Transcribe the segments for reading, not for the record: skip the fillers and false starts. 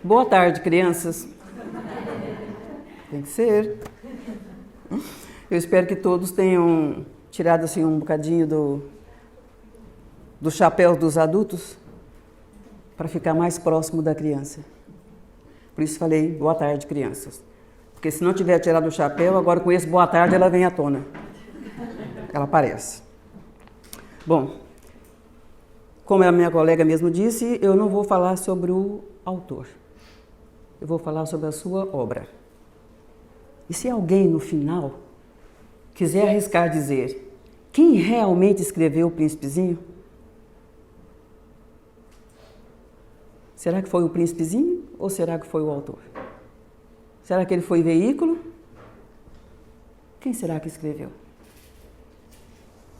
Boa tarde, crianças. Tem que ser. Eu espero que todos tenham tirado assim um bocadinho do chapéu dos adultos para ficar mais próximo da criança. Por isso falei boa tarde, crianças. Porque se não tiver tirado o chapéu, agora com esse boa tarde ela vem à tona. Ela aparece. Bom, como a minha colega mesmo disse, eu não vou falar sobre o autor. Eu vou falar sobre a sua obra. E se alguém no final quiser arriscar dizer quem realmente escreveu o Príncipezinho? Será que foi o Príncipezinho ou será que foi o autor? Será que ele foi veículo? Quem será que escreveu?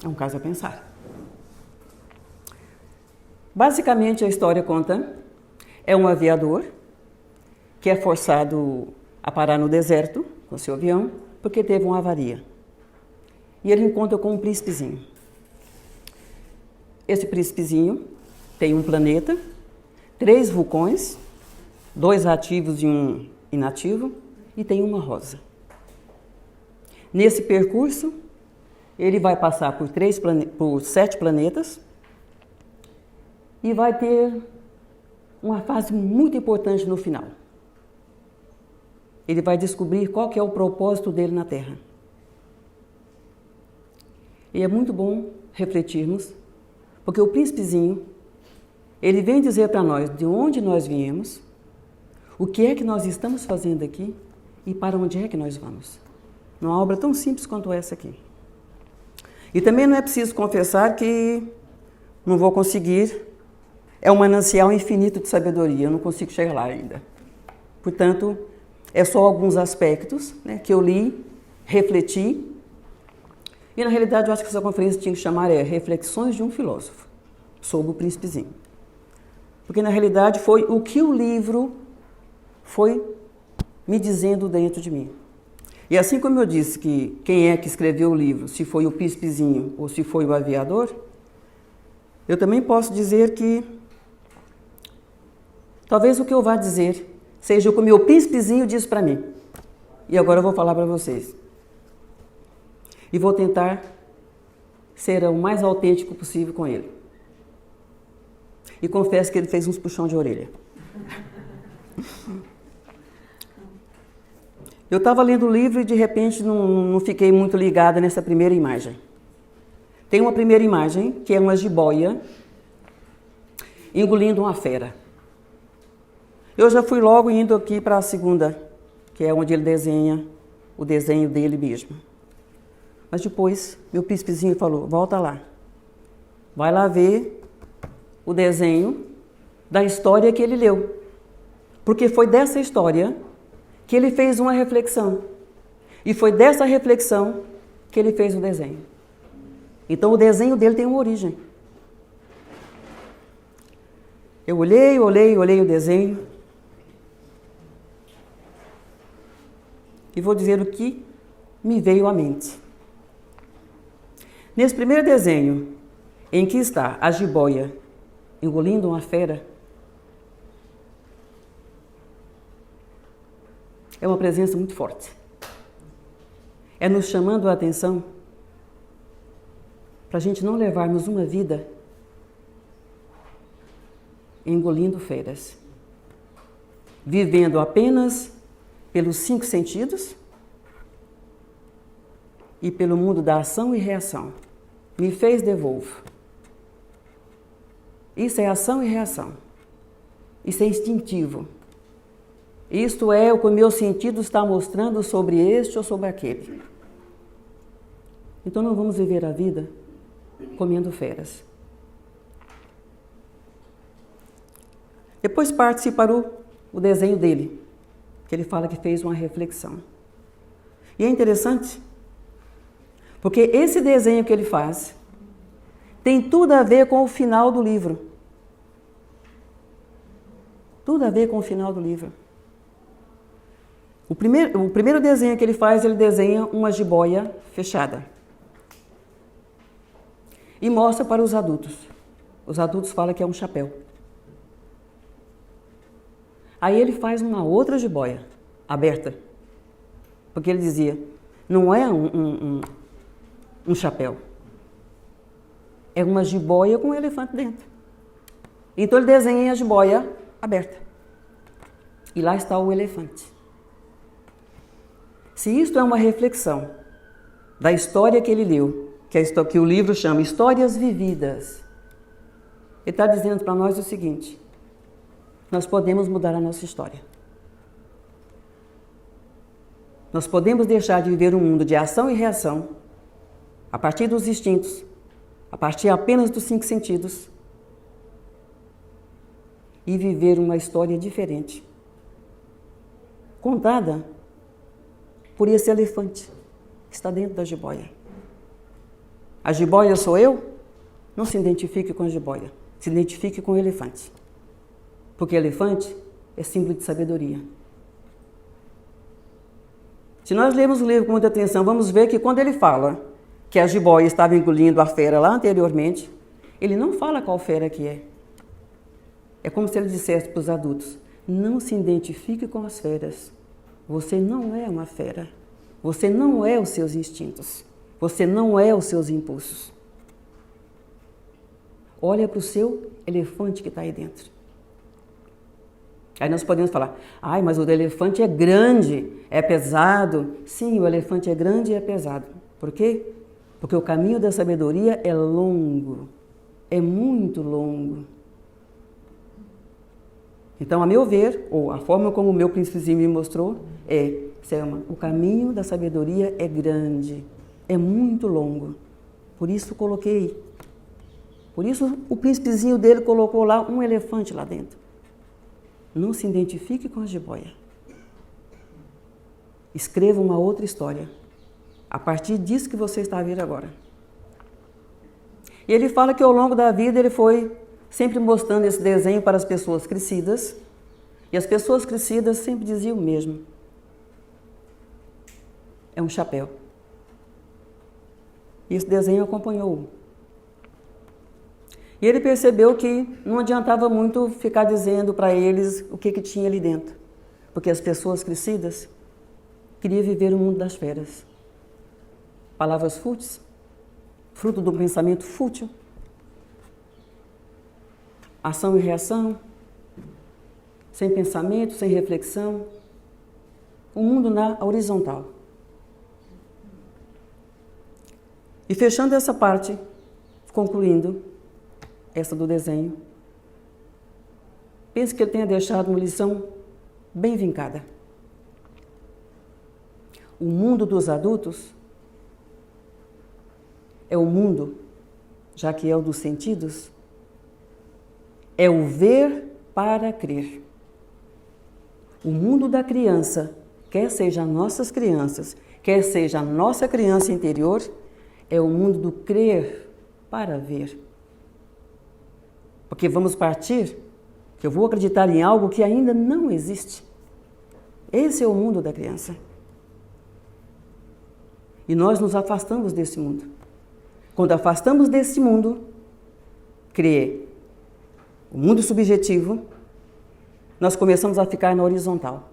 É um caso a pensar. Basicamente, a história conta, é um aviador que é forçado a parar no deserto com seu avião porque teve uma avaria. E ele encontra com um príncipezinho. Esse príncipezinho tem um planeta, 3 vulcões, 2 ativos e um inativo, e tem uma rosa. Nesse percurso, ele vai passar por 7 planetas e vai ter uma fase muito importante no final. Ele vai descobrir qual que é o propósito dele na Terra. E é muito bom refletirmos, porque o príncipezinho, ele vem dizer para nós de onde nós viemos, o que é que nós estamos fazendo aqui e para onde é que nós vamos. Uma obra tão simples quanto essa aqui. E também não é preciso confessar que não vou conseguir, é um manancial infinito de sabedoria, eu não consigo chegar lá ainda. Portanto, é só alguns aspectos, né, que eu li, refleti, e na realidade eu acho que essa conferência tinha que chamar Reflexões de um Filósofo, sobre o Príncipezinho. Porque na realidade foi o que o livro foi me dizendo dentro de mim. E assim como eu disse que quem é que escreveu o livro, se foi o príncipezinho ou se foi o aviador, eu também posso dizer que talvez o que eu vá dizer seja o que o meu príncipezinho diz para mim. E agora eu vou falar para vocês. E vou tentar ser o mais autêntico possível com ele. E confesso que ele fez uns puxão de orelha. Eu estava lendo o livro e de repente não fiquei muito ligada nessa primeira imagem. Tem uma primeira imagem que é uma jiboia engolindo uma fera. Eu já fui logo indo aqui para a segunda, que é onde ele desenha o desenho dele mesmo. Mas depois, meu príncipezinho falou, volta lá. Vai lá ver o desenho da história que ele leu. Porque foi dessa história que ele fez uma reflexão. E foi dessa reflexão que ele fez o desenho. Então, o desenho dele tem uma origem. Eu olhei o desenho. E vou dizer o que me veio à mente. Nesse primeiro desenho, em que está a jiboia engolindo uma fera, é uma presença muito forte. É nos chamando a atenção para a gente não levarmos uma vida engolindo feras, vivendo apenas pelos 5 sentidos e pelo mundo da ação e reação. Me fez, devolvo. Isso é ação e reação. Isso é instintivo. Isto é o que o meu sentido está mostrando sobre este ou sobre aquele. Então não vamos viver a vida comendo feras. Depois parte-se para o desenho dele, que ele fala que fez uma reflexão. E é interessante, porque esse desenho que ele faz tem tudo a ver com o final do livro. Tudo a ver com o final do livro. O primeiro desenho que ele faz, ele desenha uma jiboia fechada. E mostra para os adultos. Os adultos falam que é um chapéu. Aí ele faz uma outra jiboia, aberta. Porque ele dizia, não é um chapéu. É uma jiboia com um elefante dentro. Então ele desenha a jiboia aberta. E lá está o elefante. Se isto é uma reflexão da história que ele leu, que o livro chama Histórias Vividas, ele está dizendo para nós o seguinte: nós podemos mudar a nossa história. Nós podemos deixar de viver um mundo de ação e reação, a partir dos instintos, a partir apenas dos 5 sentidos, e viver uma história diferente, contada por esse elefante que está dentro da jiboia. A jiboia sou eu? Não se identifique com a jiboia, se identifique com o elefante. Porque elefante é símbolo de sabedoria. Se nós lermos o livro com muita atenção, vamos ver que quando ele fala que a jiboia estava engolindo a fera lá anteriormente, ele não fala qual fera que é. É como se ele dissesse para os adultos, não se identifique com as feras. Você não é uma fera. Você não é os seus instintos. Você não é os seus impulsos. Olha para o seu elefante que está aí dentro. Aí nós podemos falar, ai, mas o elefante é grande, é pesado. Sim, o elefante é grande e é pesado. Por quê? Porque o caminho da sabedoria é longo, é muito longo. Então, a meu ver, ou a forma como o meu príncipezinho me mostrou, Selma, o caminho da sabedoria é grande, é muito longo. Por isso coloquei. Por isso o príncipezinho dele colocou lá um elefante lá dentro. Não se identifique com a jiboia. Escreva uma outra história, a partir disso que você está a ver agora. E ele fala que ao longo da vida ele foi sempre mostrando esse desenho para as pessoas crescidas, e as pessoas crescidas sempre diziam o mesmo. É um chapéu. E esse desenho acompanhou-o. E ele percebeu que não adiantava muito ficar dizendo para eles o que tinha ali dentro, porque as pessoas crescidas queriam viver o mundo das feras. Palavras fúteis, fruto do pensamento fútil, ação e reação, sem pensamento, sem reflexão, o mundo na horizontal. E fechando essa parte, concluindo, essa do desenho, penso que ele tenha deixado uma lição bem vincada. O mundo dos adultos é o mundo, já que é o dos sentidos, é o ver para crer. O mundo da criança, quer seja nossas crianças, quer seja a nossa criança interior, é o mundo do crer para ver. Porque vamos partir, que eu vou acreditar em algo que ainda não existe. Esse é o mundo da criança. E nós nos afastamos desse mundo. Quando afastamos desse mundo, crer o mundo subjetivo, nós começamos a ficar na horizontal.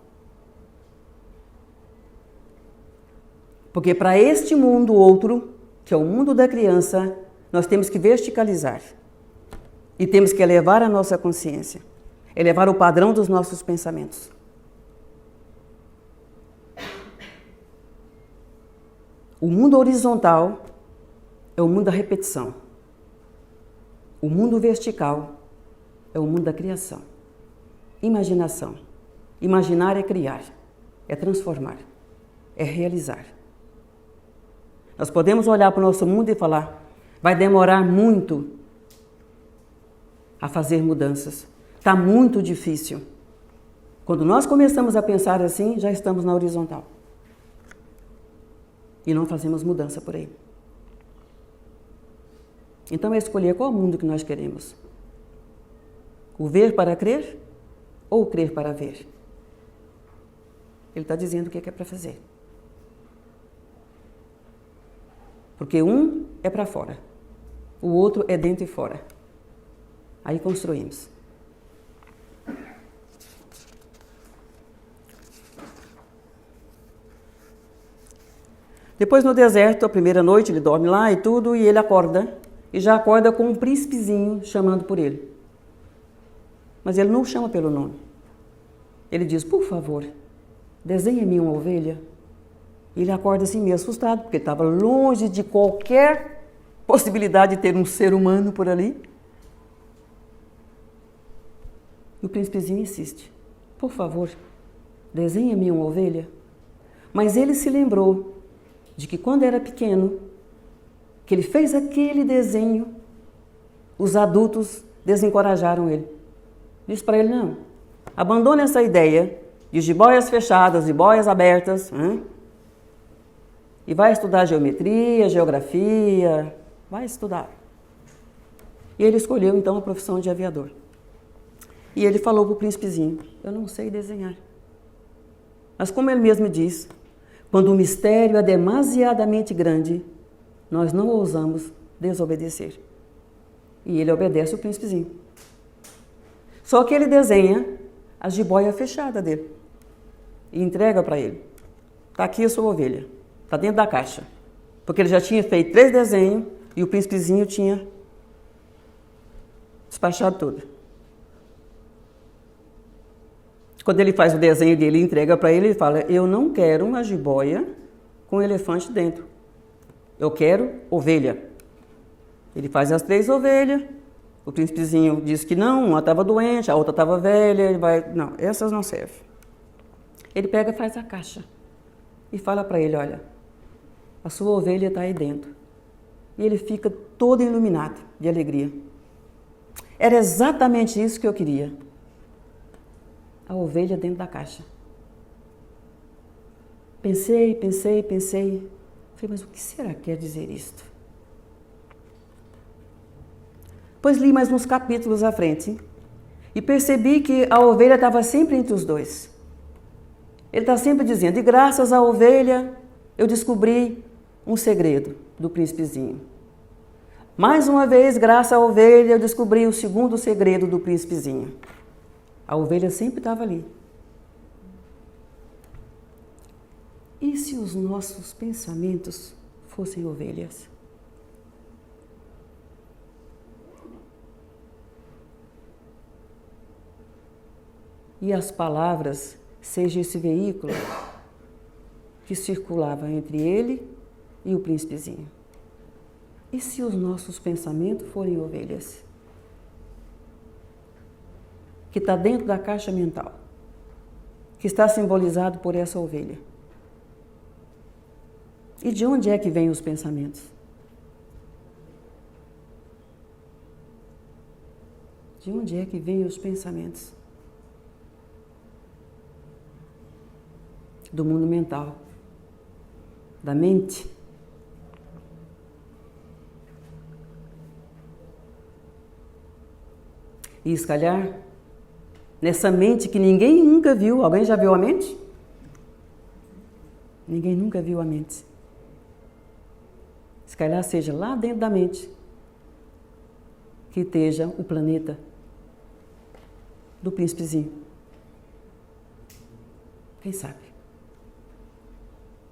Porque para este mundo outro, que é o mundo da criança, nós temos que verticalizar. E temos que elevar a nossa consciência, elevar o padrão dos nossos pensamentos. O mundo horizontal é o mundo da repetição. O mundo vertical é o mundo da criação. Imaginação. Imaginar é criar, é transformar, é realizar. Nós podemos olhar para o nosso mundo e falar, vai demorar muito a fazer mudanças. Está muito difícil. Quando nós começamos a pensar assim, já estamos na horizontal. E não fazemos mudança por aí. Então é escolher qual mundo que nós queremos. O ver para crer ou o crer para ver? Ele está dizendo o que é para fazer. Porque um é para fora, o outro é dentro e fora. Aí construímos. Depois no deserto, a primeira noite, ele dorme lá e tudo, e ele acorda, e já acorda com um príncipezinho chamando por ele. Mas ele não o chama pelo nome. Ele diz, por favor, desenhe-me uma ovelha. E ele acorda assim meio assustado, porque estava longe de qualquer possibilidade de ter um ser humano por ali. E o príncipezinho insiste, por favor, desenhe-me uma ovelha. Mas ele se lembrou de que quando era pequeno, que ele fez aquele desenho, os adultos desencorajaram ele. Disse para ele, não, abandone essa ideia de jiboias fechadas, jiboias abertas, e vai estudar geometria, geografia, vai estudar. E ele escolheu então a profissão de aviador. E ele falou para o príncipezinho, eu não sei desenhar. Mas como ele mesmo diz, quando o mistério é demasiadamente grande, nós não ousamos desobedecer. E ele obedece o príncipezinho. Só que ele desenha a jiboia fechada dele e entrega para ele. Está aqui a sua ovelha, está dentro da caixa. Porque ele já tinha feito 3 desenhos e o príncipezinho tinha despachado tudo. Quando ele faz o desenho dele e entrega para ele, ele fala, eu não quero uma jiboia com elefante dentro. Eu quero ovelha. Ele faz as 3 ovelhas, o príncipezinho diz que não, uma estava doente, a outra estava velha, ele vai, não, essas não servem. Ele pega e faz a caixa e fala para ele, olha, a sua ovelha está aí dentro. E ele fica todo iluminado de alegria. Era exatamente isso que eu queria. A ovelha dentro da caixa. Pensei. Falei, mas o que será que quer dizer isto? Pois li mais uns capítulos à frente e percebi que a ovelha estava sempre entre os dois. Ele está sempre dizendo, e graças à ovelha eu descobri um segredo do príncipezinho. Mais uma vez, graças à ovelha, eu descobri o segundo segredo do príncipezinho. A ovelha sempre estava ali. E se os nossos pensamentos fossem ovelhas? E as palavras seja esse veículo que circulava entre ele e o príncipezinho? E se os nossos pensamentos forem ovelhas? Que está dentro da caixa mental, que está simbolizado por essa ovelha. E de onde é que vêm os pensamentos? De onde é que vêm os pensamentos? Do mundo mental, da mente. E se calhar, nessa mente que ninguém nunca viu, alguém já viu a mente? Ninguém nunca viu a mente. Se calhar seja lá dentro da mente que esteja o planeta do príncipezinho. Quem sabe?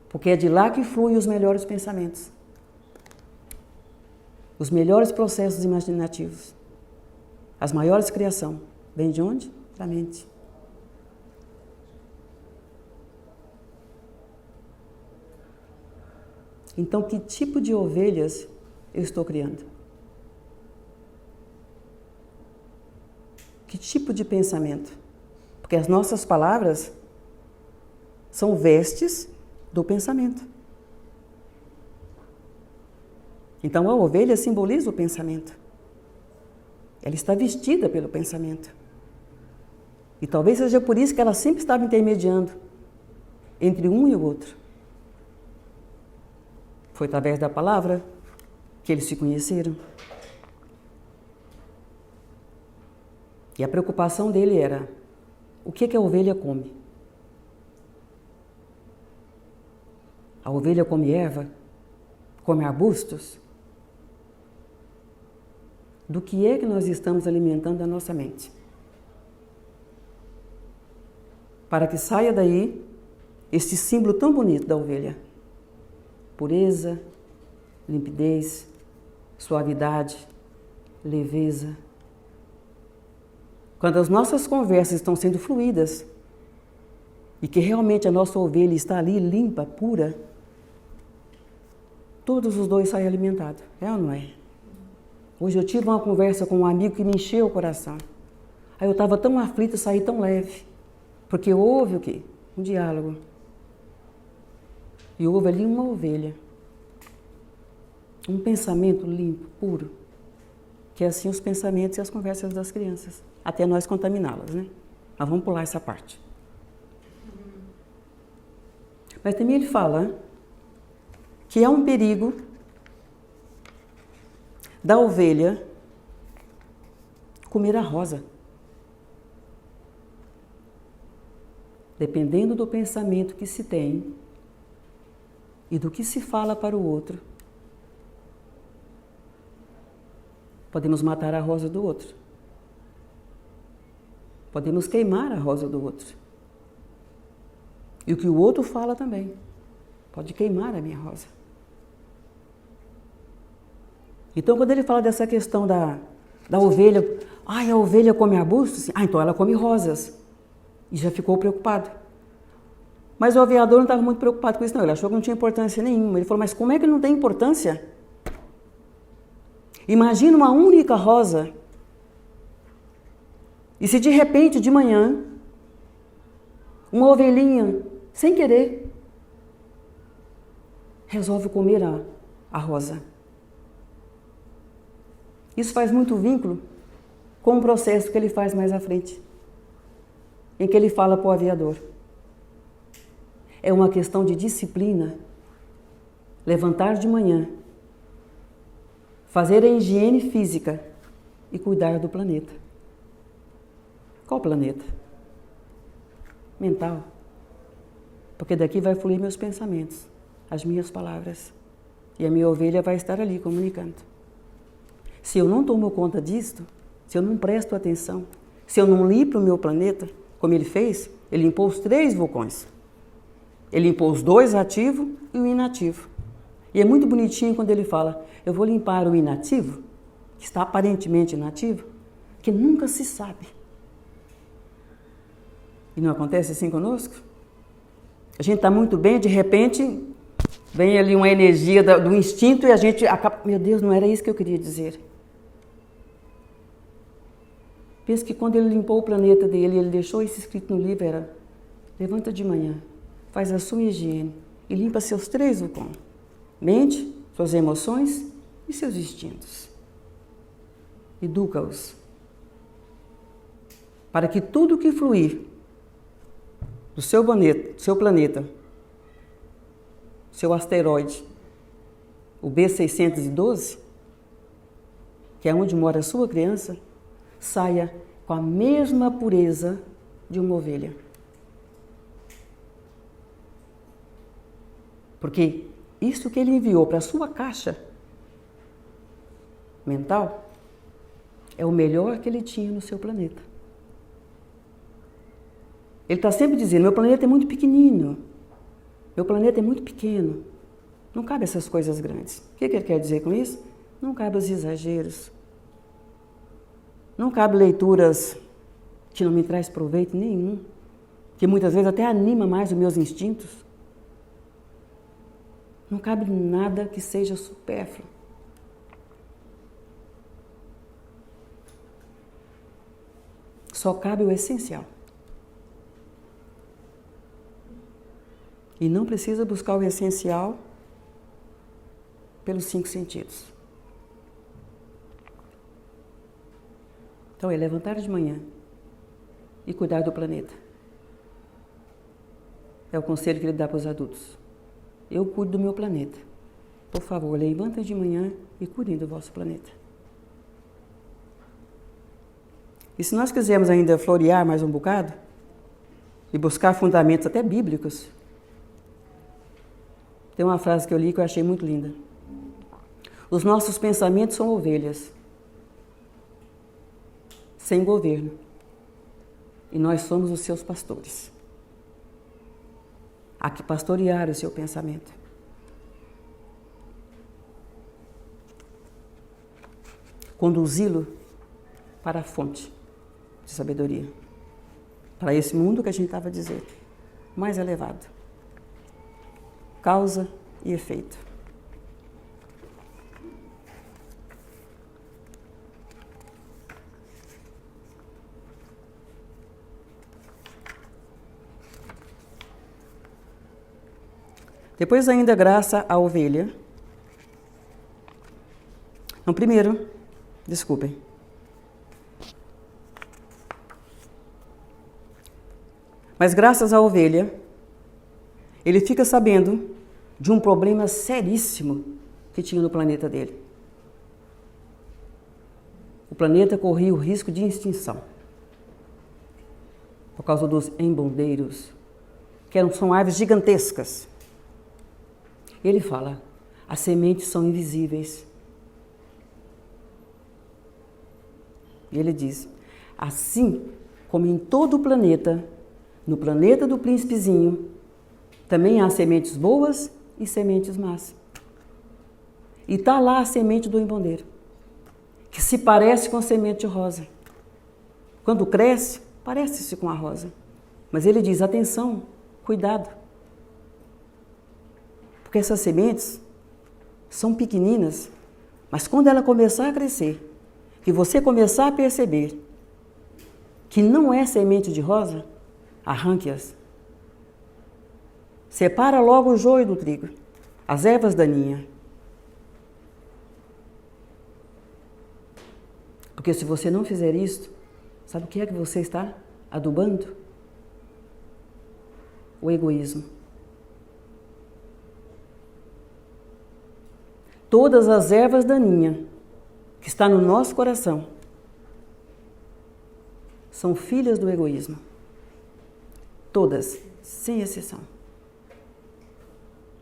Porque é de lá que fluem os melhores pensamentos, os melhores processos imaginativos, as maiores criações. Vem de onde? Da mente. Então, que tipo de ovelhas eu estou criando? Que tipo de pensamento? Porque as nossas palavras são vestes do pensamento. Então, a ovelha simboliza o pensamento. Ela está vestida pelo pensamento. E talvez seja por isso que ela sempre estava intermediando entre um e o outro. Foi através da palavra que eles se conheceram. E a preocupação dele era, o que a ovelha come? A ovelha come erva? Come arbustos? Do que é que nós estamos alimentando a nossa mente? Para que saia daí este símbolo tão bonito da ovelha. pureza, limpidez, suavidade, leveza. Quando as nossas conversas estão sendo fluídas e que realmente a nossa ovelha está ali limpa, pura, todos os dois saem alimentados, é ou não é? Hoje eu tive uma conversa com um amigo que me encheu o coração. Aí eu estava tão aflita, saí tão leve, porque houve o quê? Um diálogo. E houve ali uma ovelha, um pensamento limpo, puro, que é assim os pensamentos e as conversas das crianças, até nós contaminá-las, né? Mas vamos pular essa parte. Mas também ele fala que é um perigo da ovelha comer a rosa. Dependendo do pensamento que se tem e do que se fala para o outro, podemos matar a rosa do outro. Podemos queimar a rosa do outro. E o que o outro fala também pode queimar a minha rosa. Então, quando ele fala dessa questão da ovelha, a ovelha come arbustos? Então ela come rosas. E já ficou preocupado. Mas o aviador não estava muito preocupado com isso, não. Ele achou que não tinha importância nenhuma. Ele falou, mas como é que não tem importância? Imagina uma única rosa. E se de repente, de manhã, uma ovelhinha, sem querer, resolve comer a rosa. Isso faz muito vínculo com o processo que ele faz mais à frente, em que ele fala para o aviador. É uma questão de disciplina, levantar de manhã, fazer a higiene física e cuidar do planeta. Qual planeta? Mental. Porque daqui vai fluir meus pensamentos, as minhas palavras. E a minha ovelha vai estar ali comunicando. Se eu não tomo conta disto, se eu não presto atenção, se eu não limpo o meu planeta, como ele fez, ele limpou os 3 vulcões. Ele limpou os 2 ativos e o inativo. E é muito bonitinho quando ele fala, eu vou limpar o inativo, que está aparentemente inativo, que nunca se sabe. E não acontece assim conosco? A gente está muito bem, de repente, vem ali uma energia do instinto e a gente acaba... Meu Deus, não era isso que eu queria dizer. Penso que quando ele limpou o planeta dele, ele deixou isso escrito no livro, era levanta de manhã, faz a sua higiene e limpa seus 3 vulcões. Mente, suas emoções e seus instintos. Educa-os. Para que tudo que fluir do seu planeta, seu asteroide, o B612, que é onde mora a sua criança, saia com a mesma pureza de uma ovelha. Porque isso que ele enviou para a sua caixa mental é o melhor que ele tinha no seu planeta. Ele está sempre dizendo, meu planeta é muito pequenino, meu planeta é muito pequeno, não cabe essas coisas grandes. O que ele quer dizer com isso? Não cabe os exageros, não cabe leituras que não me traz proveito nenhum, que muitas vezes até anima mais os meus instintos. Não cabe nada que seja supérfluo. Só cabe o essencial. E não precisa buscar o essencial pelos 5 sentidos. Então é levantar de manhã e cuidar do planeta. É o conselho que ele dá para os adultos. Eu cuido do meu planeta. Por favor, levanta de manhã e cuidem do vosso planeta. E se nós quisermos ainda florear mais um bocado e buscar fundamentos até bíblicos, tem uma frase que eu li que eu achei muito linda. Os nossos pensamentos são ovelhas, sem governo, e nós somos os seus pastores. Há que pastorear o seu pensamento. conduzi-lo para a fonte de sabedoria, para esse mundo que a gente estava dizendo, mais elevado. Causa e efeito. Depois ainda graça à ovelha. Não, primeiro, desculpem. Mas graças à ovelha, ele fica sabendo de um problema seríssimo que tinha no planeta dele. O planeta corria o risco de extinção por causa dos embondeiros, são aves gigantescas. Ele fala, as sementes são invisíveis. E ele diz, assim como em todo o planeta, no planeta do príncipezinho, também há sementes boas e sementes más. E está lá a semente do embondeiro, que se parece com a semente rosa. Quando cresce, parece-se com a rosa. Mas ele diz, atenção, cuidado. Porque essas sementes são pequeninas, mas quando ela começar a crescer, que você começar a perceber que não é semente de rosa, arranque-as. Separa logo o joio do trigo, as ervas daninhas. Porque se você não fizer isso, sabe o que é que você está adubando? O egoísmo. Todas as ervas daninhas que estão no nosso coração são filhas do egoísmo. Todas, sem exceção.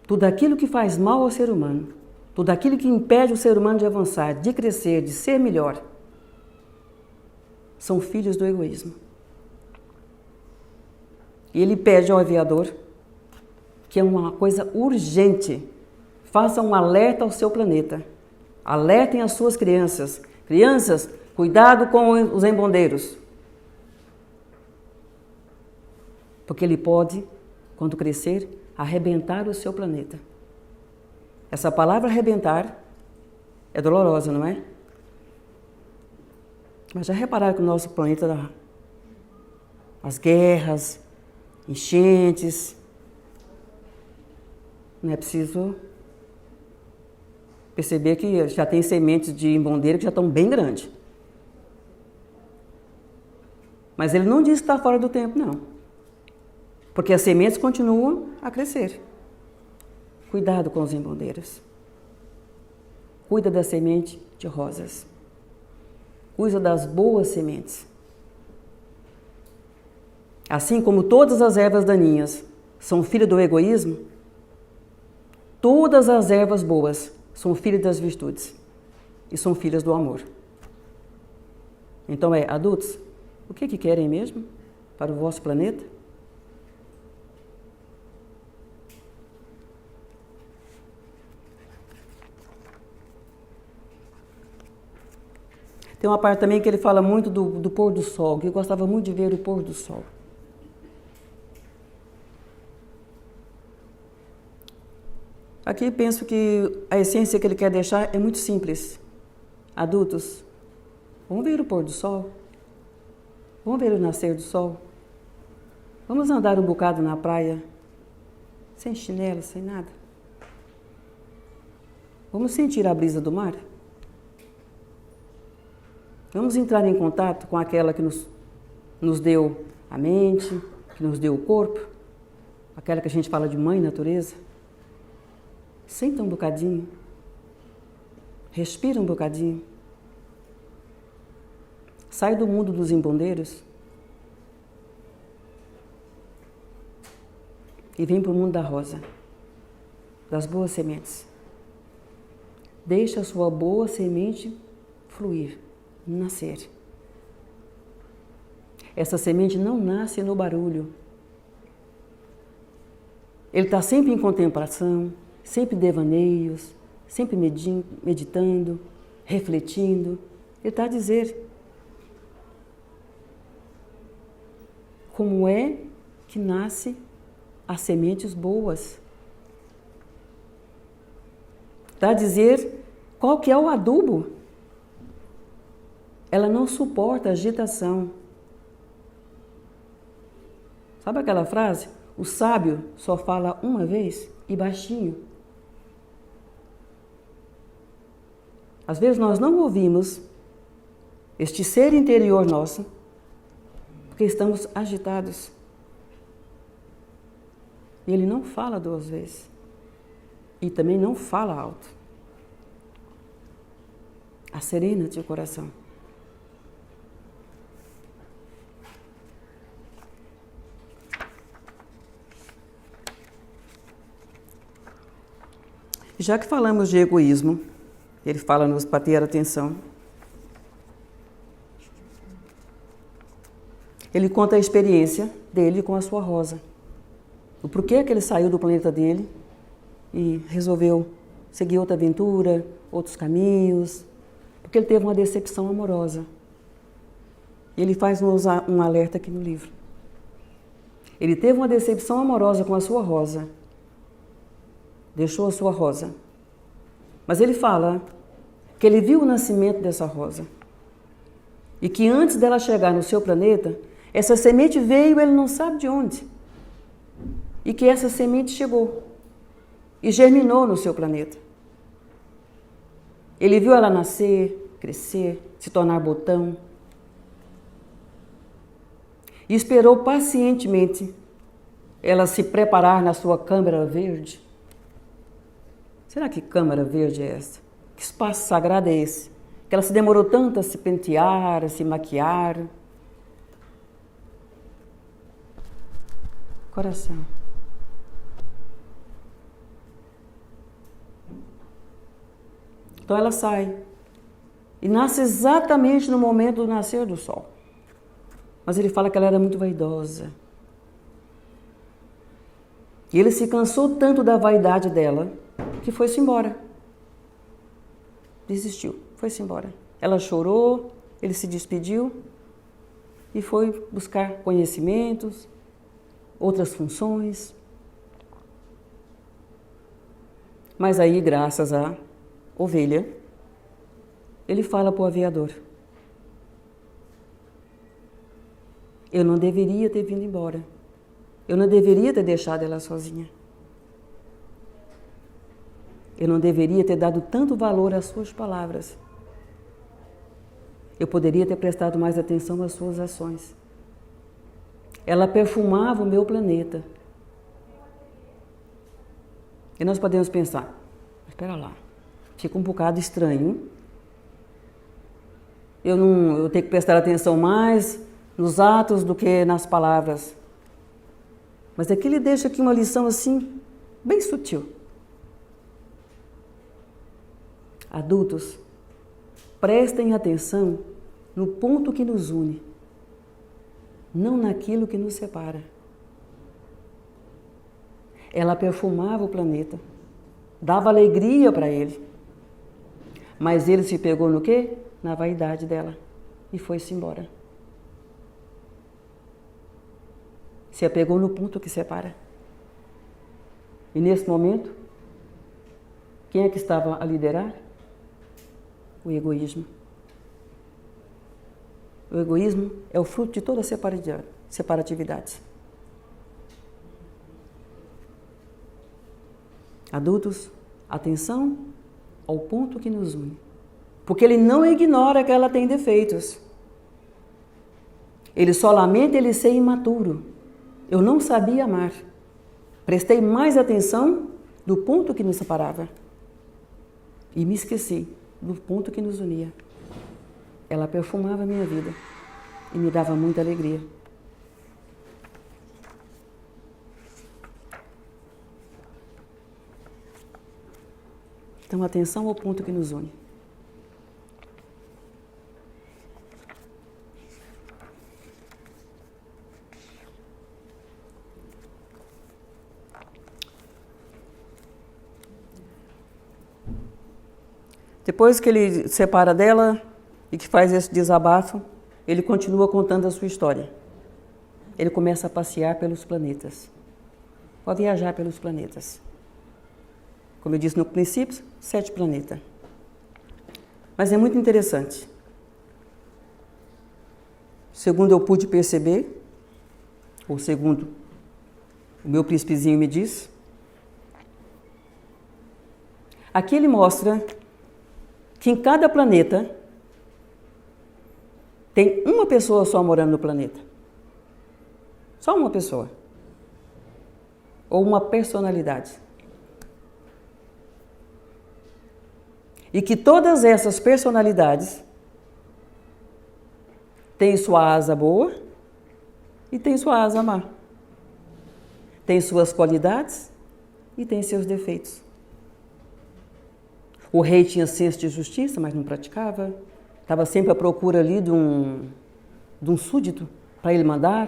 Tudo aquilo que faz mal ao ser humano, tudo aquilo que impede o ser humano de avançar, de crescer, de ser melhor, são filhos do egoísmo. E ele pede ao aviador, que é uma coisa urgente, faça um alerta ao seu planeta. Alertem as suas crianças. Crianças, cuidado com os embondeiros. Porque ele pode, quando crescer, arrebentar o seu planeta. Essa palavra arrebentar é dolorosa, não é? Mas já repararam que o nosso planeta, as guerras, enchentes, não é preciso perceber que já tem sementes de embondeiro que já estão bem grandes. Mas ele não diz que está fora do tempo, não. Porque as sementes continuam a crescer. Cuidado com os embondeiros. Cuida da semente de rosas. Cuida das boas sementes. Assim como todas as ervas daninhas são filhas do egoísmo, todas as ervas boas são filhas das virtudes e são filhas do amor. Então, adultos, o que querem mesmo para o vosso planeta? Tem uma parte também que ele fala muito do pôr do sol, que eu gostava muito de ver o pôr do sol. Aqui penso que a essência que ele quer deixar é muito simples. Adultos, vamos ver o pôr do sol? Vamos ver o nascer do sol? Vamos andar um bocado na praia, sem chinelo, sem nada? Vamos sentir a brisa do mar? Vamos entrar em contato com aquela que nos deu a mente, que nos deu o corpo, aquela que a gente fala de mãe natureza? Senta um bocadinho, respira um bocadinho, sai do mundo dos embondeiros e vem para o mundo da rosa, das boas sementes. Deixa a sua boa semente fluir, nascer. Essa semente não nasce no barulho. Ele está sempre em contemplação, sempre devaneios, sempre meditando, refletindo, Ele está a dizer como é que nasce as sementes boas. Está a dizer qual que é o adubo. Ela não suporta agitação. Sabe aquela frase? O sábio só fala uma vez e baixinho. Às vezes nós não ouvimos este ser interior nosso porque estamos agitados. E ele não fala 2 vezes. E também não fala alto. Acerena-te o coração. Já que falamos de egoísmo, ele fala-nos para ter atenção. Ele conta a experiência dele com a sua rosa. O porquê que ele saiu do planeta dele e resolveu seguir outra aventura, outros caminhos, porque ele teve uma decepção amorosa. Ele faz um alerta aqui no livro. Ele teve uma decepção amorosa com a sua rosa. Deixou a sua rosa. Mas ele fala que ele viu o nascimento dessa rosa. E que antes dela chegar no seu planeta, essa semente veio, ele não sabe de onde. E que essa semente chegou e germinou no seu planeta. Ele viu ela nascer, crescer, se tornar botão. E esperou pacientemente ela se preparar na sua câmara verde. Será que câmara verde é essa? Que espaço sagrado é esse? Que ela se demorou tanto a se pentear, a se maquiar. Coração. Então ela sai e nasce exatamente no momento do nascer do sol. Mas ele fala que ela era muito vaidosa. E ele se cansou tanto da vaidade dela que foi-se embora. Desistiu, foi-se embora. Ela chorou, ele se despediu e foi buscar conhecimentos, outras funções. Mas aí, graças à ovelha, ele fala para o aviador: eu não deveria ter vindo embora. Eu não deveria ter deixado ela sozinha. Eu não deveria ter dado tanto valor às suas palavras. Eu poderia ter prestado mais atenção às suas ações. Ela perfumava o meu planeta. E nós podemos pensar, espera lá, fica um bocado estranho. Eu tenho que prestar atenção mais nos atos do que nas palavras. Mas aqui ele deixa aqui uma lição assim, bem sutil. Adultos, prestem atenção no ponto que nos une, não naquilo que nos separa. Ela perfumava o planeta, dava alegria para ele. Mas ele se pegou no quê? Na vaidade dela e foi-se embora. Se apegou no ponto que separa. E nesse momento, quem é que estava a liderar? O egoísmo. O egoísmo é o fruto de toda separatividade. Adultos, atenção ao ponto que nos une. Porque ele não ignora que ela tem defeitos. Ele só lamenta ele ser imaturo. Eu não sabia amar. Prestei mais atenção do ponto que nos separava. E me esqueci do ponto que nos unia. Ela perfumava a minha vida e me dava muita alegria. Então, atenção ao ponto que nos une. Depois que ele separa dela, e que faz esse desabafo, ele continua contando a sua história. Ele começa a passear pelos planetas. Pode viajar pelos planetas. Como eu disse no princípio, 7 planetas. Mas é muito interessante. Segundo eu pude perceber, ou segundo o meu príncipezinho me diz, aqui ele mostra que em cada planeta tem uma pessoa só morando no planeta. Só uma pessoa. Ou uma personalidade. E que todas essas personalidades têm sua asa boa e têm sua asa má. Tem suas qualidades e tem seus defeitos. O rei tinha senso de justiça, mas não praticava. Estava sempre à procura ali de um súdito para ele mandar,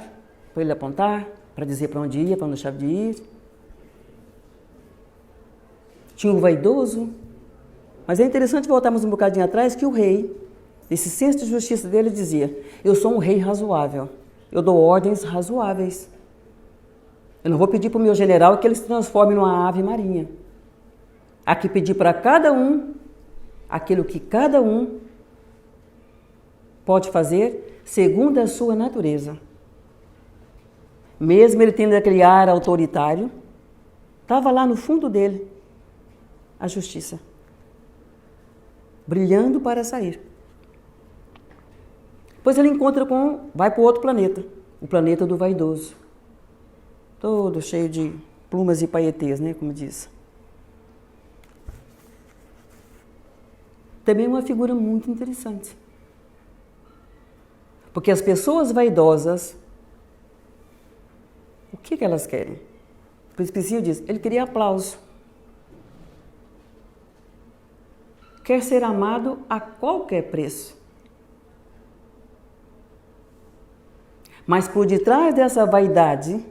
para ele apontar, para dizer para onde ia, para onde deixava de ir. Tinha o vaidoso. Mas é interessante voltarmos um bocadinho atrás que o rei, esse senso de justiça dele, dizia: eu sou um rei razoável, eu dou ordens razoáveis. Eu não vou pedir para o meu general que ele se transforme numa ave marinha. Há que pedir para cada um aquilo que cada um pode fazer segundo a sua natureza. Mesmo ele tendo aquele ar autoritário, estava lá no fundo dele a justiça, brilhando para sair. Depois ele vai para o outro planeta, o planeta do vaidoso, todo cheio de plumas e paetês, né, como diz. Também uma figura muito interessante. Porque as pessoas vaidosas, o que elas querem? O príncipezinho diz, ele queria aplauso. Quer ser amado a qualquer preço. Mas por detrás dessa vaidade,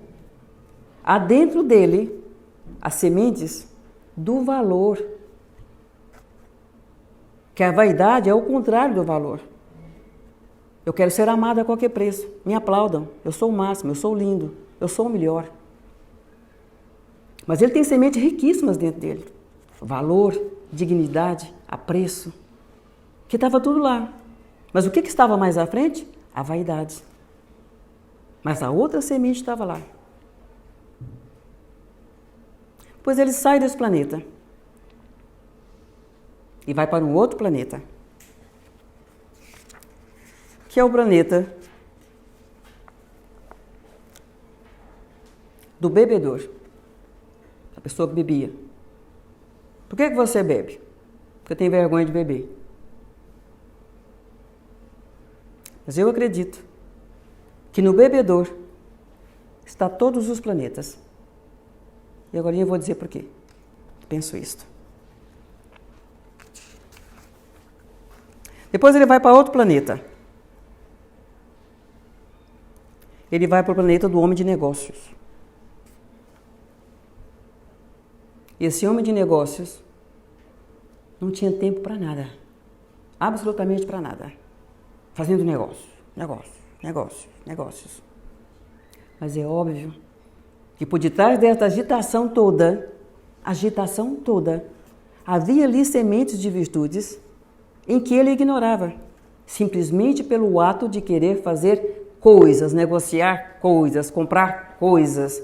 há dentro dele as sementes do valor. Que a vaidade é o contrário do valor. Eu quero ser amado a qualquer preço. Me aplaudam. Eu sou o máximo, eu sou lindo, eu sou o melhor. Mas ele tem sementes riquíssimas dentro dele. Valor, dignidade, apreço. Que estava tudo lá. Mas o que estava mais à frente? A vaidade. Mas a outra semente estava lá. Pois ele sai desse planeta e vai para um outro planeta, que é o planeta do bebedor, a pessoa que bebia. Por que você bebe? Porque eu tenho vergonha de beber. Mas eu acredito que no bebedor está todos os planetas. E agora eu vou dizer por quê. Penso isto. Depois ele vai para outro planeta. Ele vai para o planeta do homem de negócios. E esse homem de negócios não tinha tempo para nada. Absolutamente para nada. Fazendo negócios. Mas é óbvio que por detrás dessa agitação toda, havia ali sementes de virtudes em que ele ignorava, simplesmente pelo ato de querer fazer coisas, negociar coisas, comprar coisas.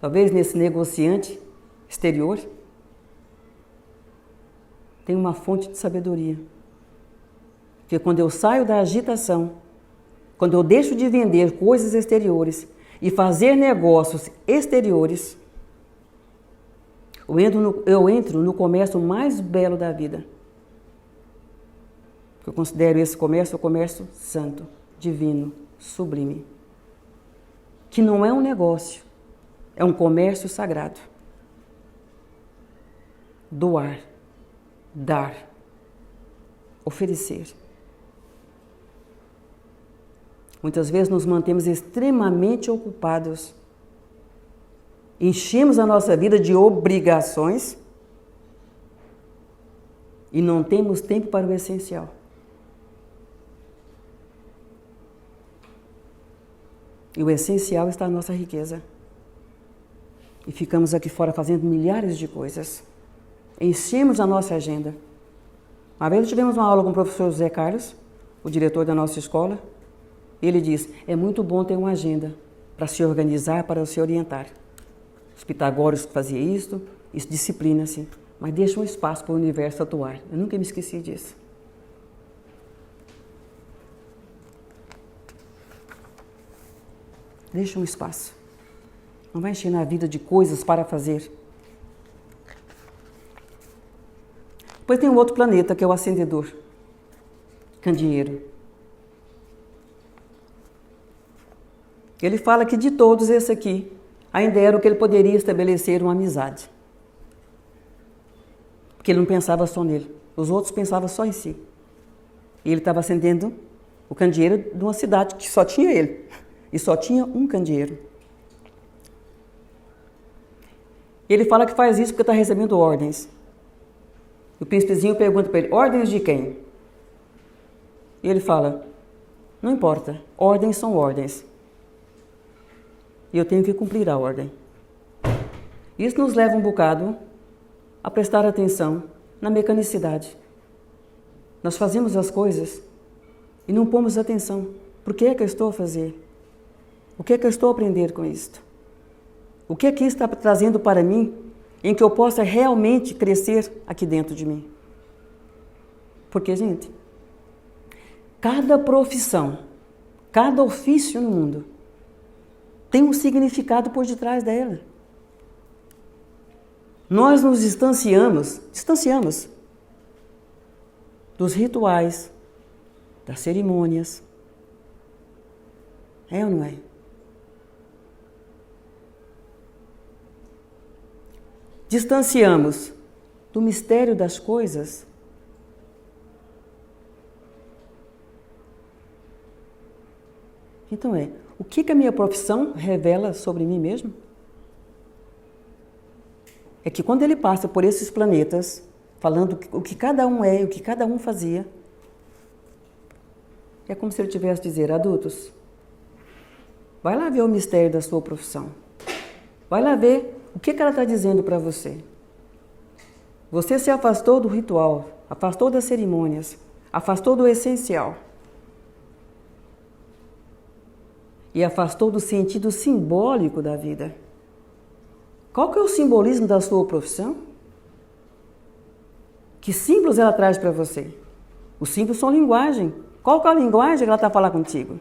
Talvez nesse negociante exterior tem uma fonte de sabedoria. Porque quando eu saio da agitação, quando eu deixo de vender coisas exteriores e fazer negócios exteriores, eu entro no comércio mais belo da vida. Eu considero esse comércio o comércio santo, divino, sublime. Que não é um negócio, é um comércio sagrado. Doar, dar, oferecer. Muitas vezes nos mantemos extremamente ocupados. Enchemos a nossa vida de obrigações E não temos tempo para o essencial. E o essencial está na nossa riqueza. E ficamos aqui fora fazendo milhares de coisas. Enchemos a nossa agenda. Uma vez tivemos uma aula com o professor José Carlos, o diretor da nossa escola. Ele diz, é muito bom ter uma agenda para se organizar, para se orientar. Os pitagóricos faziam isso disciplina-se, mas deixa um espaço para o universo atuar. Eu nunca me esqueci disso. Deixa um espaço. Não vai encher na vida de coisas para fazer. Depois tem um outro planeta, que é o ascendedor. Candeeiro. Ele fala que de todos esse aqui, ainda era o que ele poderia estabelecer uma amizade. Porque ele não pensava só nele. Os outros pensavam só em si. E ele estava acendendo o candeeiro de uma cidade que só tinha ele. E só tinha um candeeiro. Ele fala que faz isso porque está recebendo ordens. O príncipezinho pergunta para ele, ordens de quem? E ele fala, não importa, ordens são ordens. E eu tenho que cumprir a ordem. Isso nos leva um bocado a prestar atenção na mecanicidade. Nós fazemos as coisas e não pomos atenção. Por que é que eu estou a fazer? O que é que eu estou a aprender com isto? O que é que está trazendo para mim em que eu possa realmente crescer aqui dentro de mim? Porque, gente, cada profissão, cada ofício no mundo tem um significado por detrás dela. Nós nos distanciamos dos rituais, das cerimônias. É ou não é? Distanciamos do mistério das coisas. Então o que a minha profissão revela sobre mim mesmo? É que quando ele passa por esses planetas, falando o que cada um é, o que cada um fazia, é como se ele tivesse a dizer, adultos, vai lá ver o mistério da sua profissão. Vai lá ver o que ela está dizendo para você. Você se afastou do ritual, afastou das cerimônias, afastou do essencial. E afastou do sentido simbólico da vida. Qual que é o simbolismo da sua profissão? Que símbolos ela traz para você? Os símbolos são linguagem. Qual que é a linguagem que ela está a falar contigo?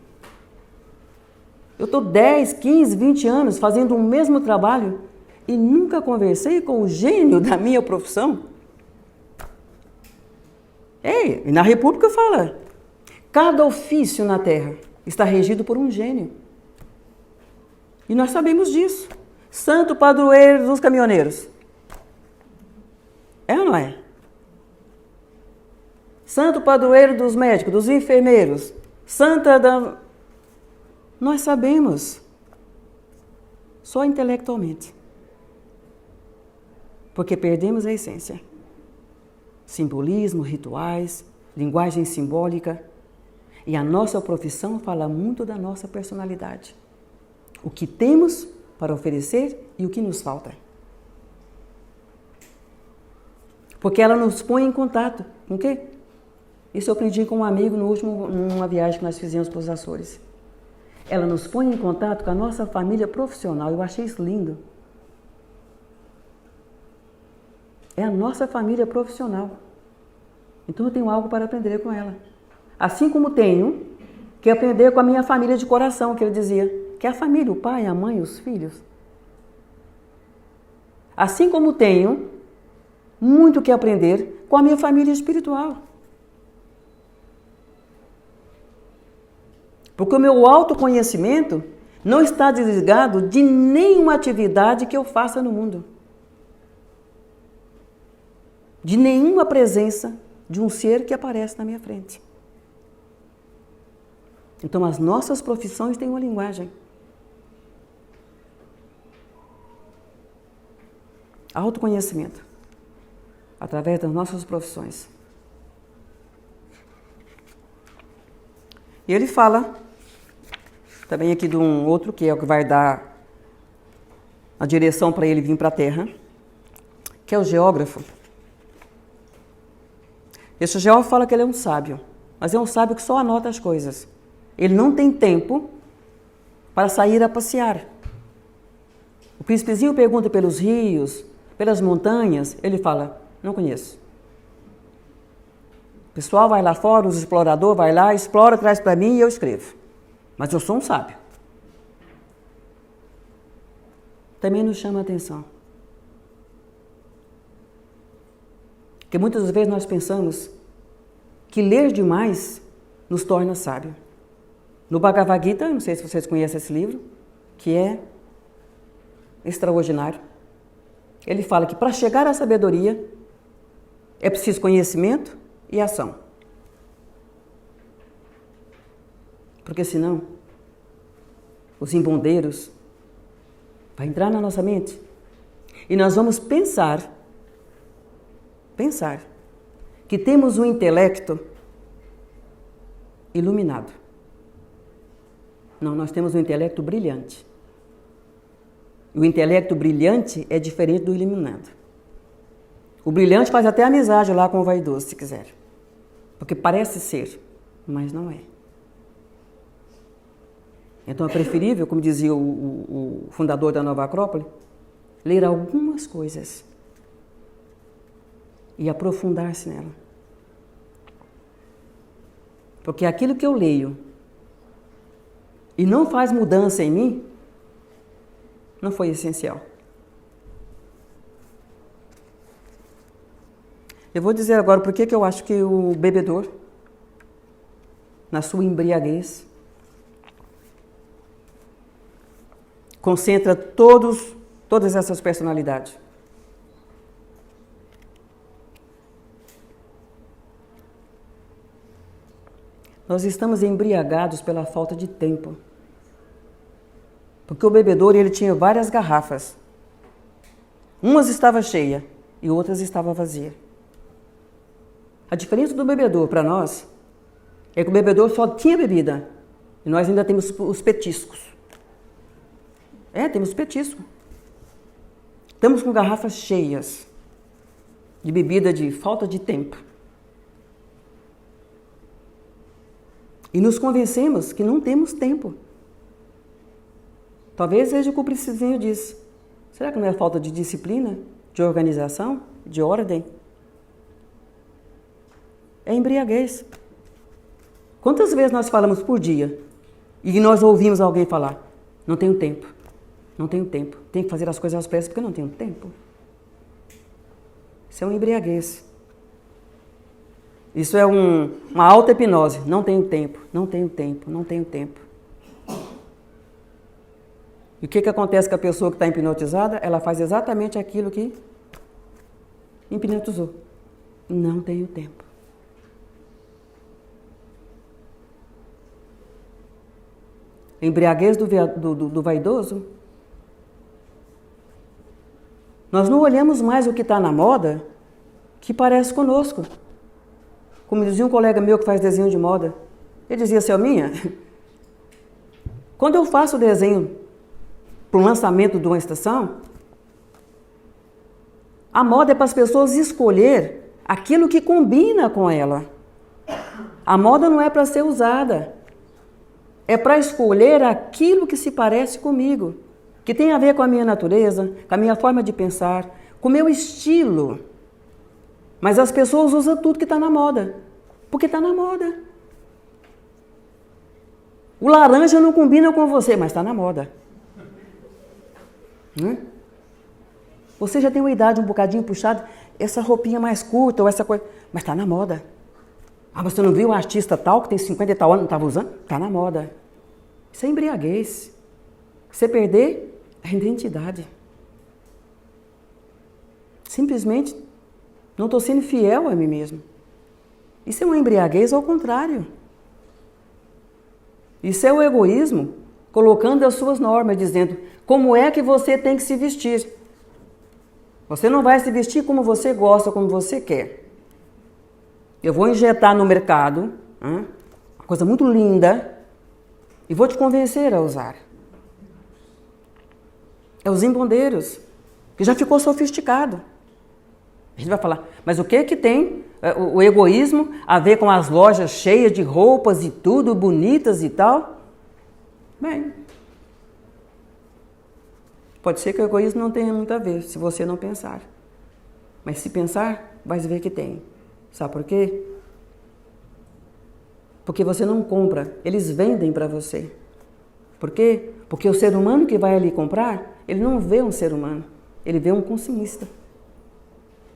Eu estou 10, 15, 20 anos fazendo o mesmo trabalho e nunca conversei com o gênio da minha profissão? E na República fala, cada ofício na Terra está regido por um gênio. E nós sabemos disso. Santo padroeiro dos caminhoneiros. É ou não é? Santo padroeiro dos médicos, dos enfermeiros. Santa da... Nós sabemos. Só intelectualmente. Porque perdemos a essência. Simbolismo, rituais, linguagem simbólica. E a nossa profissão fala muito da nossa personalidade. O que temos para oferecer e o que nos falta. Porque ela nos põe em contato com o quê? Isso eu aprendi com um amigo numa viagem que nós fizemos para os Açores. Ela nos põe em contato com a nossa família profissional. Eu achei isso lindo. É a nossa família profissional. Então eu tenho algo para aprender com ela. Assim como tenho que aprender com a minha família de coração, que ele dizia. Que é a família, o pai, a mãe, os filhos. Assim como tenho muito que aprender com a minha família espiritual. Porque o meu autoconhecimento não está desligado de nenhuma atividade que eu faça no mundo. De nenhuma presença de um ser que aparece na minha frente. Então as nossas profissões têm uma linguagem. Autoconhecimento, através das nossas profissões. E ele fala também aqui de um outro que é o que vai dar a direção para ele vir para a Terra, que é o geógrafo. Esse geógrafo fala que ele é um sábio, mas é um sábio que só anota as coisas. Ele não tem tempo para sair a passear. O príncipezinho pergunta pelos rios, pelas montanhas, ele fala, não conheço. O pessoal vai lá fora, os exploradores vai lá, explora, traz para mim e eu escrevo. Mas eu sou um sábio. Também nos chama a atenção. Porque muitas vezes nós pensamos que ler demais nos torna sábio. No Bhagavad Gita, não sei se vocês conhecem esse livro, que é extraordinário. Ele fala que para chegar à sabedoria é preciso conhecimento e ação. Porque senão, os embondeiros vão entrar na nossa mente e nós vamos pensar que temos um intelecto iluminado. Não, nós temos um intelecto brilhante. O intelecto brilhante é diferente do iluminado. O brilhante faz até amizade lá com o vaidoso, se quiser. Porque parece ser, mas não é. Então é preferível, como dizia o fundador da Nova Acrópole, ler algumas coisas e aprofundar-se nela. Porque aquilo que eu leio e não faz mudança em mim, não foi essencial. Eu vou dizer agora por que eu acho que o bebedor, na sua embriaguez, concentra todas essas personalidades. Nós estamos embriagados pela falta de tempo. Porque o bebedor, ele tinha várias garrafas. Umas estavam cheias e outras estavam vazias. A diferença do bebedor para nós é que o bebedor só tinha bebida e nós ainda temos os petiscos. Temos petisco. Estamos com garrafas cheias de bebida de falta de tempo. E nos convencemos que não temos tempo. Talvez seja o que o príncipezinho disse. Será que não é falta de disciplina, de organização, de ordem? É embriaguez. Quantas vezes nós falamos por dia e nós ouvimos alguém falar, não tenho tempo, não tenho tempo, tenho que fazer as coisas às pressas porque eu não tenho tempo. Isso é uma embriaguez. Isso é uma auto-hipnose. Não tenho tempo, não tenho tempo, não tenho tempo. E o que acontece com a pessoa que está hipnotizada? Ela faz exatamente aquilo que hipnotizou. Não tenho tempo. A embriaguez do vaidoso. Nós não olhamos mais o que está na moda que parece conosco. Como dizia um colega meu que faz desenho de moda. Ele dizia, Selminha, quando eu faço desenho para o lançamento de uma estação, a moda é para as pessoas escolher aquilo que combina com ela. A moda não é para ser usada. É para escolher aquilo que se parece comigo, que tem a ver com a minha natureza, com a minha forma de pensar, com o meu estilo. Mas as pessoas usam tudo que está na moda, porque está na moda. O laranja não combina com você, mas está na moda. Você já tem uma idade um bocadinho puxada, essa roupinha mais curta ou essa coisa, mas está na moda. Ah, você não viu o artista tal que tem 50 e tal anos, não estava usando? Está na moda. Isso é embriaguez. Você perder a identidade. Simplesmente não estou sendo fiel a mim mesmo. Isso é uma embriaguez ao contrário. Isso é o egoísmo colocando as suas normas, dizendo como é que você tem que se vestir. Você não vai se vestir como você gosta, como você quer. Eu vou injetar no mercado coisa muito linda, e vou te convencer a usar. É os embondeiros, que já ficou sofisticado. A gente vai falar, mas o que tem o egoísmo a ver com as lojas cheias de roupas e tudo, bonitas e tal? Bem, pode ser que o egoísmo não tenha muito a ver, se você não pensar. Mas se pensar, vai ver que tem. Sabe por quê? Porque você não compra, eles vendem para você. Por quê? Porque o ser humano que vai ali comprar, ele não vê um ser humano, ele vê um consumista.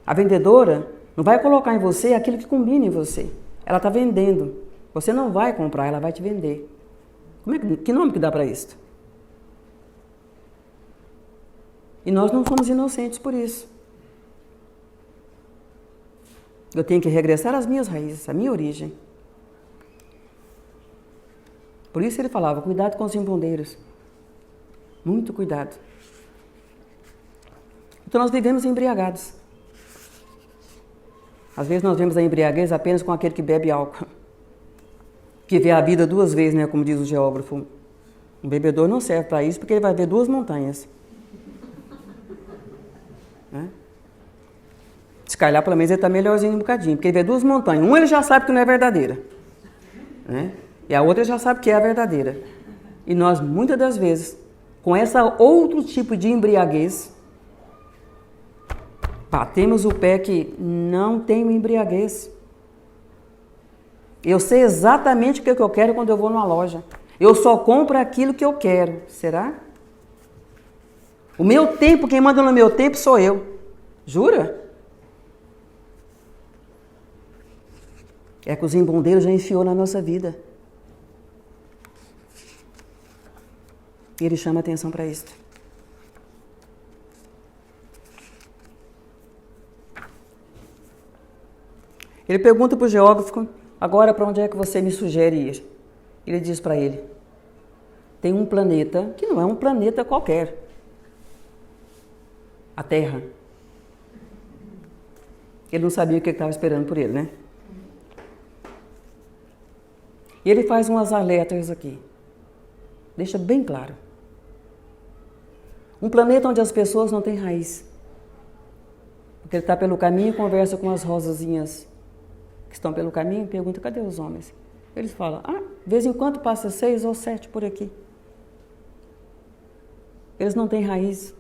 A vendedora não vai colocar em você aquilo que combina em você. Ela está vendendo. Você não vai comprar, ela vai te vender. Que nome que dá para isso? E nós não somos inocentes por isso. Eu tenho que regressar às minhas raízes, à minha origem. Por isso ele falava, cuidado com os embondeiros. Muito cuidado. Então nós vivemos embriagados. Às vezes nós vemos a embriaguez apenas com aquele que bebe álcool. Que vê a vida duas vezes, né, como diz o geógrafo. Um bebedor não serve para isso porque ele vai ver duas montanhas. Né? Se calhar, pelo menos, ele está melhorzinho um bocadinho. Porque ele vê duas montanhas. Uma ele já sabe que não é verdadeira. Né? E a outra ele já sabe que é a verdadeira. E nós, muitas das vezes, com essa outro tipo de embriaguez, batemos o pé que não tenho embriaguez. Eu sei exatamente o que eu quero quando eu vou numa loja. Eu só compro aquilo que eu quero. Será? O meu tempo, quem manda no meu tempo sou eu. Jura? É que os embondeiros já enfiou na nossa vida. E ele chama atenção para isso. Ele pergunta para o geógrafo, agora para onde é que você me sugere ir? Ele diz para ele, tem um planeta que não é um planeta qualquer. A Terra. Ele não sabia o que estava esperando por ele, né? E ele faz umas alertas aqui. Deixa bem claro. Um planeta onde as pessoas não têm raiz. Porque ele está pelo caminho e conversa com as rosazinhas que estão pelo caminho e pergunta, cadê os homens? Eles falam, de vez em quando passa 6 ou 7 por aqui. Eles não têm raiz.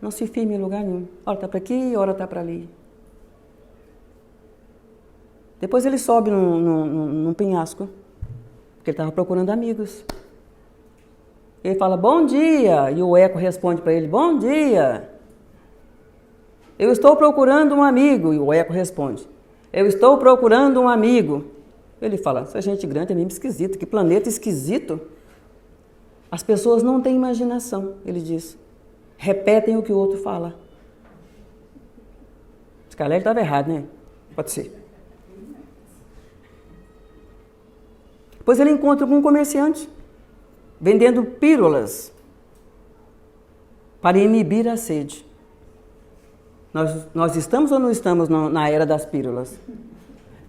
Não se firma em lugar nenhum. Ora está para aqui, ora está para ali. Depois ele sobe num penhasco, porque ele estava procurando amigos. Ele fala, bom dia, e o eco responde para ele, bom dia. Eu estou procurando um amigo, e o eco responde, eu estou procurando um amigo. Ele fala, essa gente grande é mesmo esquisita, que planeta esquisito. As pessoas não têm imaginação, ele diz. Repetem o que o outro fala. Esse cara estava errado, né? Pode ser. Depois ele encontra com um comerciante vendendo pílulas para inibir a sede. Nós estamos ou não estamos na era das pílulas?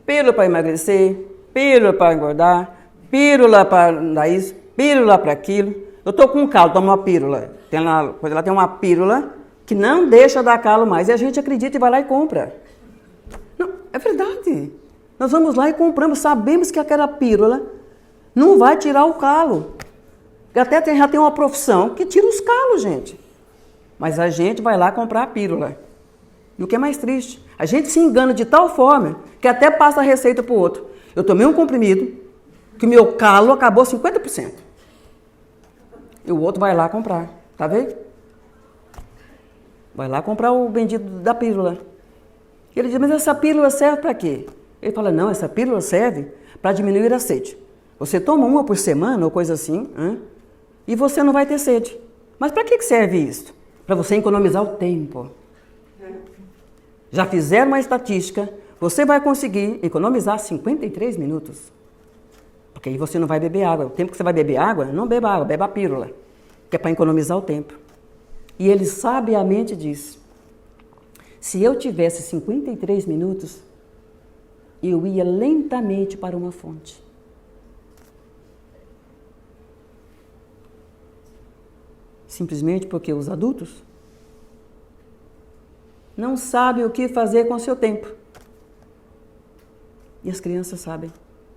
Pílula para emagrecer, pílula para engordar, pílula para isso, pílula para aquilo. Eu estou com um calo, tomo uma pílula. Ela tem uma pílula que não deixa dar calo mais. E a gente acredita e vai lá e compra. Não, é verdade. Nós vamos lá e compramos, sabemos que aquela pílula não vai tirar o calo. Até já tem uma profissão que tira os calos, gente. Mas a gente vai lá comprar a pílula. E o que é mais triste, a gente se engana de tal forma que até passa a receita para o outro. Eu tomei um comprimido que o meu calo acabou 50%. E o outro vai lá comprar, tá vendo? Vai lá comprar o bendito da pílula. Ele diz, mas essa pílula serve para quê? Ele fala, não, essa pílula serve para diminuir a sede. Você toma uma por semana ou coisa assim, e você não vai ter sede. Mas para que serve isso? Para você economizar o tempo. Já fizeram uma estatística, você vai conseguir economizar 53 minutos. Porque aí você não vai beber água. O tempo que você vai beber água, não beba água, beba a pílula. Que é para economizar o tempo. E ele sabiamente diz, se eu tivesse 53 minutos, eu ia lentamente para uma fonte. Simplesmente porque os adultos não sabem o que fazer com o seu tempo. E as crianças sabem.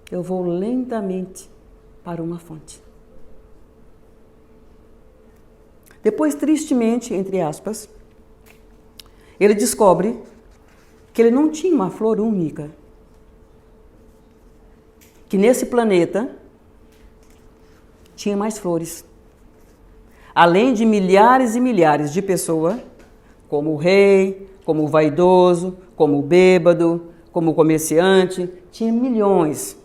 Eu vou lentamente para uma fonte. Depois, tristemente, entre aspas, ele descobre que ele não tinha uma flor única. Que nesse planeta tinha mais flores. Além de milhares e milhares de pessoas, como o rei, como o vaidoso, como o bêbado, como o comerciante, tinha milhões.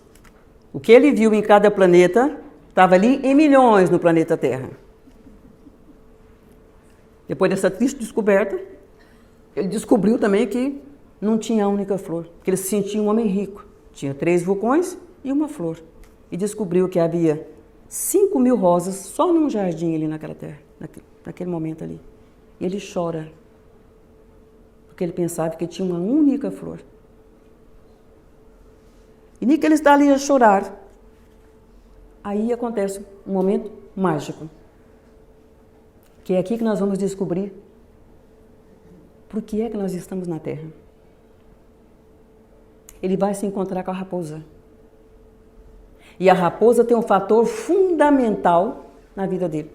O que ele viu em cada planeta estava ali em milhões no planeta Terra. Depois dessa triste descoberta, ele descobriu também que não tinha a única flor, que ele se sentia um homem rico. Tinha 3 vulcões e uma flor. E descobriu que havia 5.000 rosas só num jardim ali naquela terra, naquele momento ali. E ele chora, porque ele pensava que tinha uma única flor. E nem que ele está ali a chorar, aí acontece um momento mágico. Que é aqui que nós vamos descobrir por que é que nós estamos na Terra. Ele vai se encontrar com a raposa. E a raposa tem um fator fundamental na vida dele.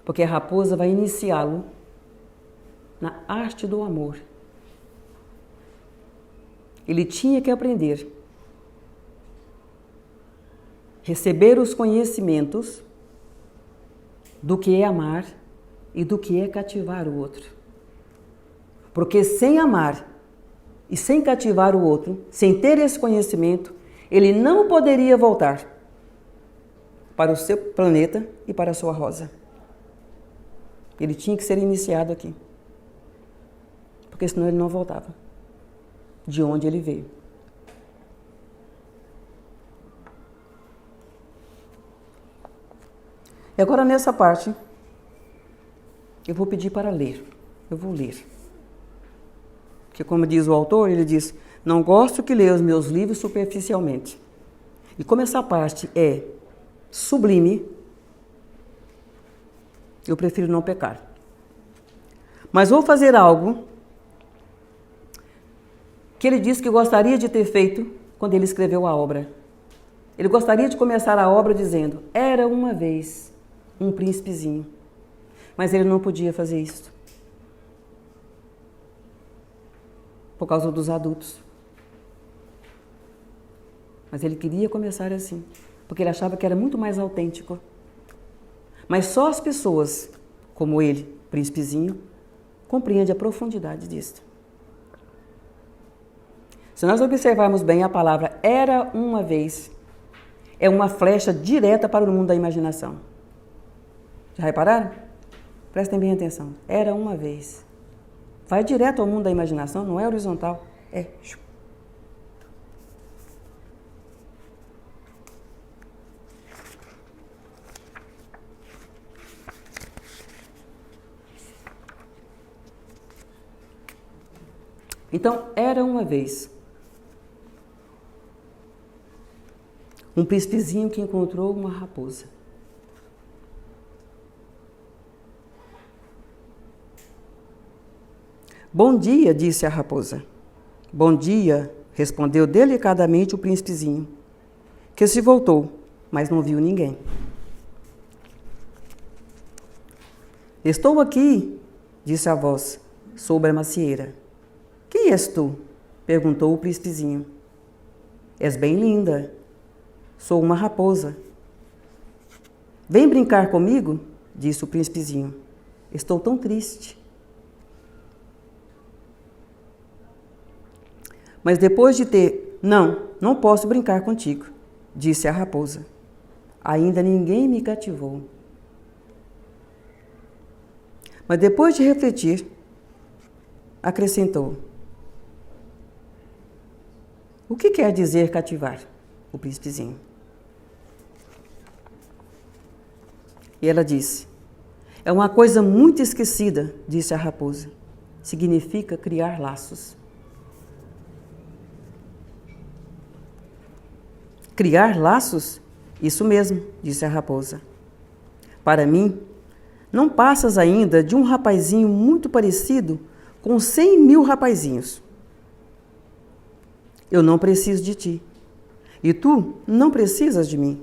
Porque a raposa vai iniciá-lo na arte do amor. Ele tinha que aprender, receber os conhecimentos do que é amar e do que é cativar o outro. Porque sem amar e sem cativar o outro, sem ter esse conhecimento, ele não poderia voltar para o seu planeta e para a sua rosa. Ele tinha que ser iniciado aqui. Porque senão ele não voltava de onde ele veio. E agora nessa parte, eu vou pedir para ler. Eu vou ler. Porque como diz o autor, ele diz, não gosto que leia os meus livros superficialmente. E como essa parte é sublime, eu prefiro não pecar. Mas vou fazer algo que ele disse que gostaria de ter feito quando ele escreveu a obra. Ele gostaria de começar a obra dizendo, era uma vez um príncipezinho. Mas ele não podia fazer isso. Por causa dos adultos. Mas ele queria começar assim, porque ele achava que era muito mais autêntico. Mas só as pessoas, como ele, príncipezinho, compreendem a profundidade disso. Se nós observarmos bem a palavra era uma vez, é uma flecha direta para o mundo da imaginação. Já repararam? Prestem bem atenção. Era uma vez. Vai direto ao mundo da imaginação, não é horizontal. É. Então, era uma vez um príncipezinho que encontrou uma raposa. Bom dia, disse a raposa. Bom dia, respondeu delicadamente o príncipezinho, que se voltou, mas não viu ninguém. Estou aqui, disse a voz, sobre a macieira. Quem és tu? Perguntou o príncipezinho. És bem linda. Sou uma raposa. Vem brincar comigo? Disse o príncipezinho. Estou tão triste. Mas depois de ter... Não posso brincar contigo, disse a raposa. Ainda ninguém me cativou. Mas depois de refletir, acrescentou. O que quer dizer cativar? O príncipezinho. E ela disse, é uma coisa muito esquecida, disse a raposa. Significa criar laços. Criar laços? Isso mesmo, disse a raposa. Para mim, não passas ainda de um rapazinho muito parecido com 100.000 rapazinhos. Eu não preciso de ti, e tu não precisas de mim.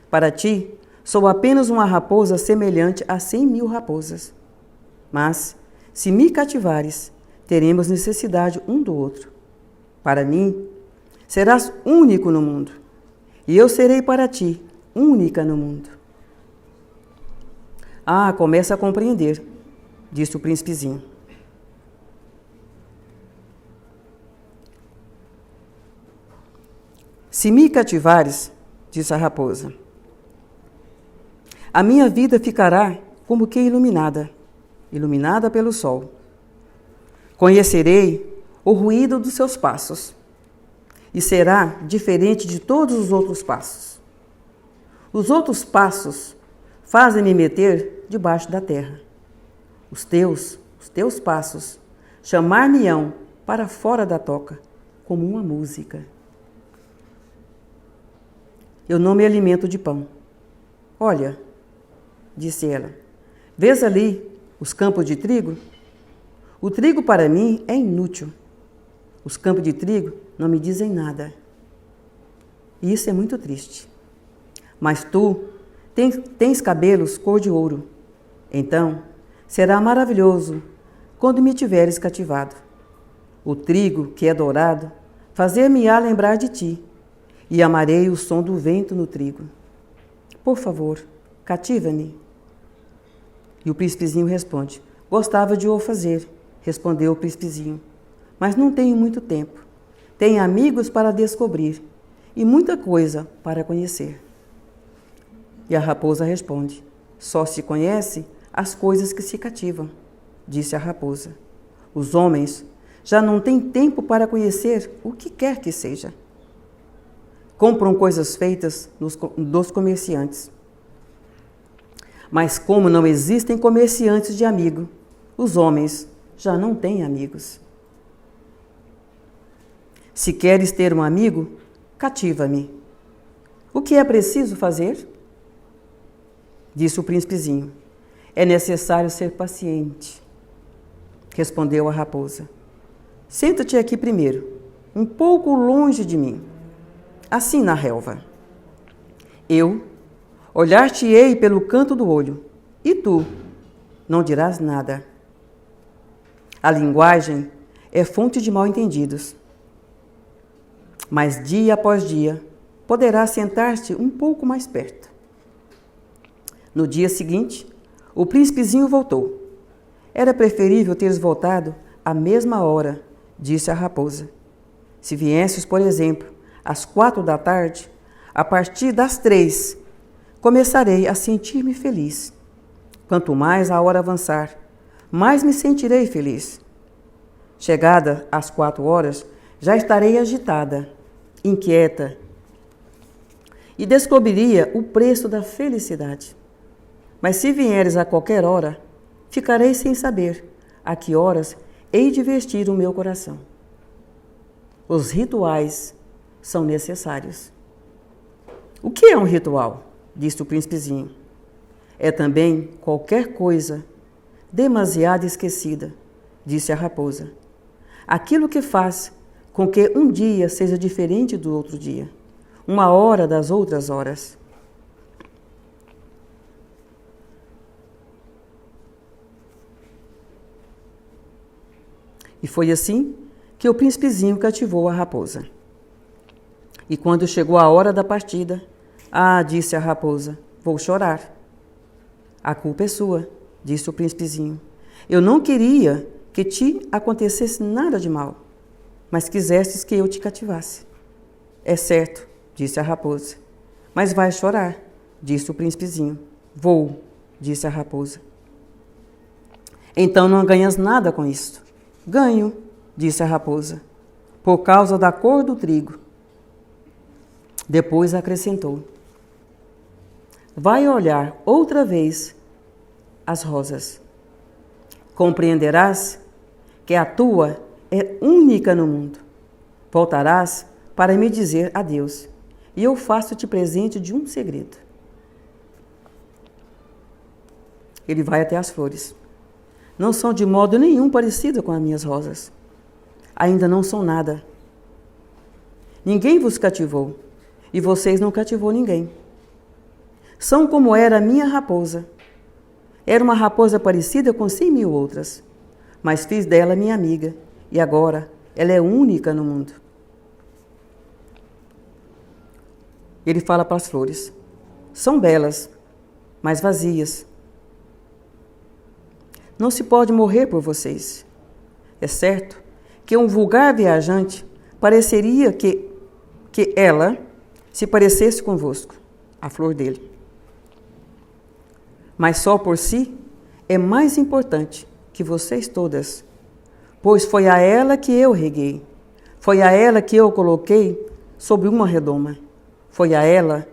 Para ti, sou apenas uma raposa semelhante a 100.000 raposas. Mas, se me cativares, teremos necessidade um do outro. Para mim, serás único no mundo, e eu serei para ti única no mundo. Ah, começa a compreender, disse o príncipezinho. Se me cativares, disse a raposa, a minha vida ficará como que iluminada pelo sol. Conhecerei o ruído dos seus passos, e será diferente de todos os outros passos. Os outros passos fazem-me meter debaixo da terra. Os teus passos chamar-me-ão para fora da toca, como uma música. Eu não me alimento de pão. Olha, disse ela, vês ali os campos de trigo? O trigo para mim é inútil. Os campos de trigo não me dizem nada. E isso é muito triste. Mas tu tens cabelos cor de ouro. Então, será maravilhoso quando me tiveres cativado. O trigo que é dourado fazer-me-á lembrar de ti, e amarei o som do vento no trigo. Por favor, cativa-me. E o príncipezinho responde, gostava de o fazer, respondeu o príncipezinho, mas não tenho muito tempo. Tenho amigos para descobrir e muita coisa para conhecer. E a raposa responde, só se conhece as coisas que se cativam, disse a raposa. Os homens já não têm tempo para conhecer o que quer que seja. Compram coisas feitas dos comerciantes. Mas como não existem comerciantes de amigo, os homens já não têm amigos. Se queres ter um amigo, cativa-me. O que é preciso fazer? Disse o príncipezinho. É necessário ser paciente, respondeu a raposa. Senta-te aqui primeiro, um pouco longe de mim, assim na relva. Eu olhar-te-ei pelo canto do olho, e tu não dirás nada. A linguagem é fonte de mal-entendidos. Mas dia após dia poderás sentar-te um pouco mais perto. No dia seguinte, o príncipezinho voltou. Era preferível teres voltado à mesma hora, disse a raposa. Se viesses, por exemplo, às 4 da tarde, a partir das 3, começarei a sentir-me feliz. Quanto mais a hora avançar, mais me sentirei feliz. Chegada às 4 horas, já estarei agitada, inquieta, e descobriria o preço da felicidade. Mas se vieres a qualquer hora, ficarei sem saber a que horas hei de vestir o meu coração. Os rituais são necessários. O que é um ritual? Disse o príncipezinho. É também qualquer coisa demasiado esquecida, disse a raposa. Aquilo que faz com que um dia seja diferente do outro dia, uma hora das outras horas. E foi assim que o príncipezinho cativou a raposa. E quando chegou a hora da partida, disse a raposa, vou chorar. A culpa é sua, disse o príncipezinho. Eu não queria que te acontecesse nada de mal, mas quisestes que eu te cativasse. É certo, disse a raposa. Mas vai chorar, disse o príncipezinho. Vou, disse a raposa. Então não ganhas nada com isto. Ganho, disse a raposa, por causa da cor do trigo. Depois acrescentou. Vai olhar outra vez as rosas. Compreenderás que a tua é única no mundo. Voltarás para me dizer adeus, e eu faço-te presente de um segredo. Ele vai até as flores. Não são de modo nenhum parecidas com as minhas rosas. Ainda não são nada. Ninguém vos cativou, e vocês não cativou ninguém. São como era a minha raposa. Era uma raposa parecida com 100.000 outras, mas fiz dela minha amiga, e agora ela é única no mundo. Ele fala para as flores. São belas, mas vazias. Não se pode morrer por vocês. É certo que um vulgar viajante pareceria que ela se parecesse convosco, a flor dele. Mas só por si é mais importante que vocês todas, pois foi a ela que eu reguei, foi a ela que eu coloquei sobre uma redoma, foi a ela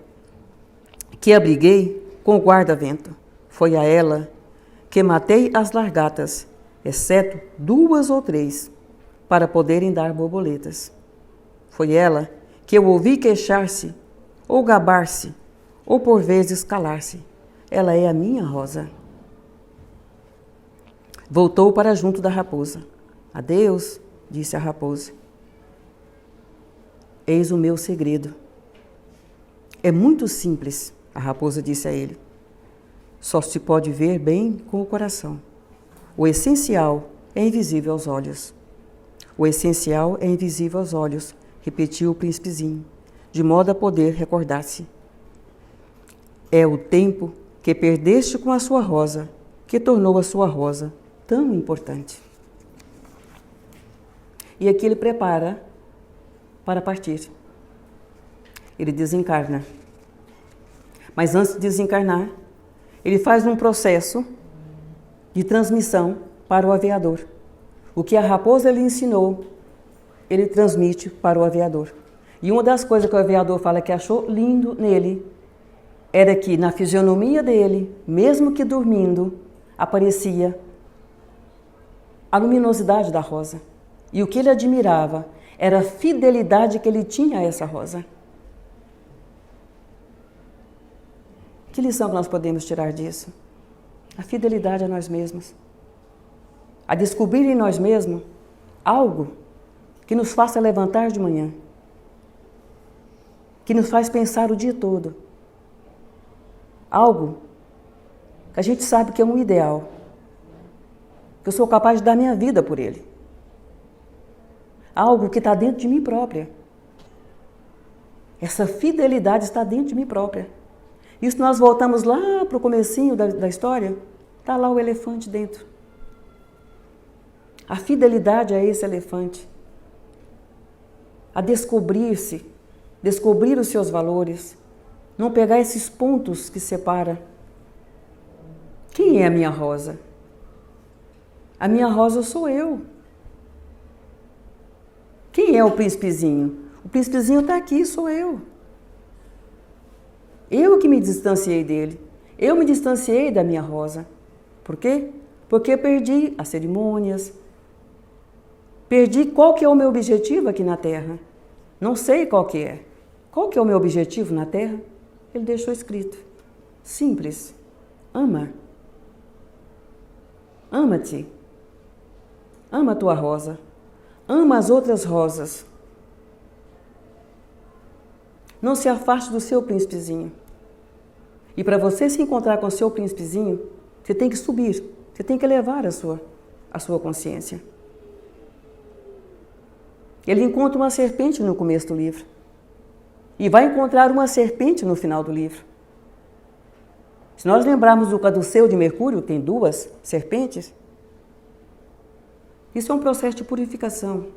que abriguei com o guarda-vento, foi a ela que matei as largatas, exceto 2 ou 3, para poderem dar borboletas. Foi ela que eu ouvi queixar-se, ou gabar-se, ou por vezes calar-se. Ela é a minha rosa. Voltou para junto da raposa. Adeus, disse a raposa. Eis o meu segredo. É muito simples, a raposa disse a ele. Só se pode ver bem com o coração. O essencial é invisível aos olhos. O essencial é invisível aos olhos, repetiu o príncipezinho, de modo a poder recordar-se. É o tempo que perdeste com a sua rosa, que tornou a sua rosa tão importante. E aqui ele prepara para partir. Ele desencarna. Mas antes de desencarnar, ele faz um processo de transmissão para o aviador. O que a raposa lhe ensinou, ele transmite para o aviador. E uma das coisas que o aviador fala que achou lindo nele, era que na fisionomia dele, mesmo que dormindo, aparecia a luminosidade da rosa. E o que ele admirava era a fidelidade que ele tinha a essa rosa. Que lição que nós podemos tirar disso? A fidelidade a nós mesmos. A descobrir em nós mesmos algo que nos faça levantar de manhã, que nos faz pensar o dia todo. Algo que a gente sabe que é um ideal, que eu sou capaz de dar minha vida por ele. Algo que está dentro de mim própria. Essa fidelidade está dentro de mim própria. E se nós voltamos lá para o comecinho da história, está lá o elefante dentro. A fidelidade a esse elefante. A descobrir-se, descobrir os seus valores, não pegar esses pontos que separam. Quem é a minha rosa? A minha rosa sou eu. Quem é o príncipezinho? O príncipezinho está aqui, sou eu. Eu que me distanciei dele. Eu me distanciei da minha rosa. Por quê? Porque perdi as cerimônias. Perdi qual que é o meu objetivo aqui na Terra. Não sei qual que é. Qual que é o meu objetivo na Terra? Ele deixou escrito. Simples. Ama. Ama-te. Ama a tua rosa. Ama as outras rosas. Não se afaste do seu príncipezinho. E para você se encontrar com o seu príncipezinho, você tem que subir, você tem que elevar a sua consciência. Ele encontra uma serpente no começo do livro. E vai encontrar uma serpente no final do livro. Se nós lembrarmos do caduceu de Mercúrio, tem 2 serpentes. Isso é um processo de purificação,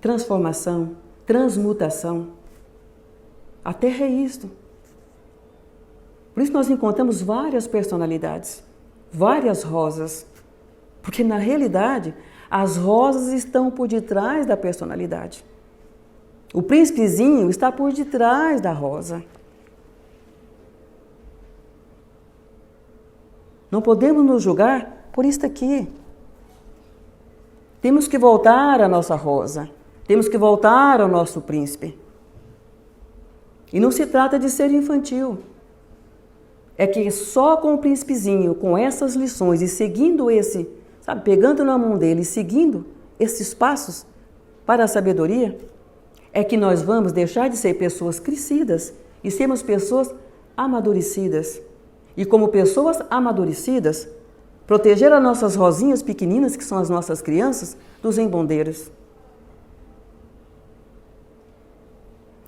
transformação, transmutação. A Terra é isto. Por isso nós encontramos várias personalidades, várias rosas. Porque na realidade, as rosas estão por detrás da personalidade. O príncipezinho está por detrás da rosa. Não podemos nos julgar por isso aqui. Temos que voltar à nossa rosa. Temos que voltar ao nosso príncipe. E não se trata de ser infantil. é que só com o príncipezinho, com essas lições e seguindo pegando na mão dele e seguindo esses passos para a sabedoria, é que nós vamos deixar de ser pessoas crescidas e sermos pessoas amadurecidas. E como pessoas amadurecidas, proteger as nossas rosinhas pequeninas, que são as nossas crianças, dos embondeiros.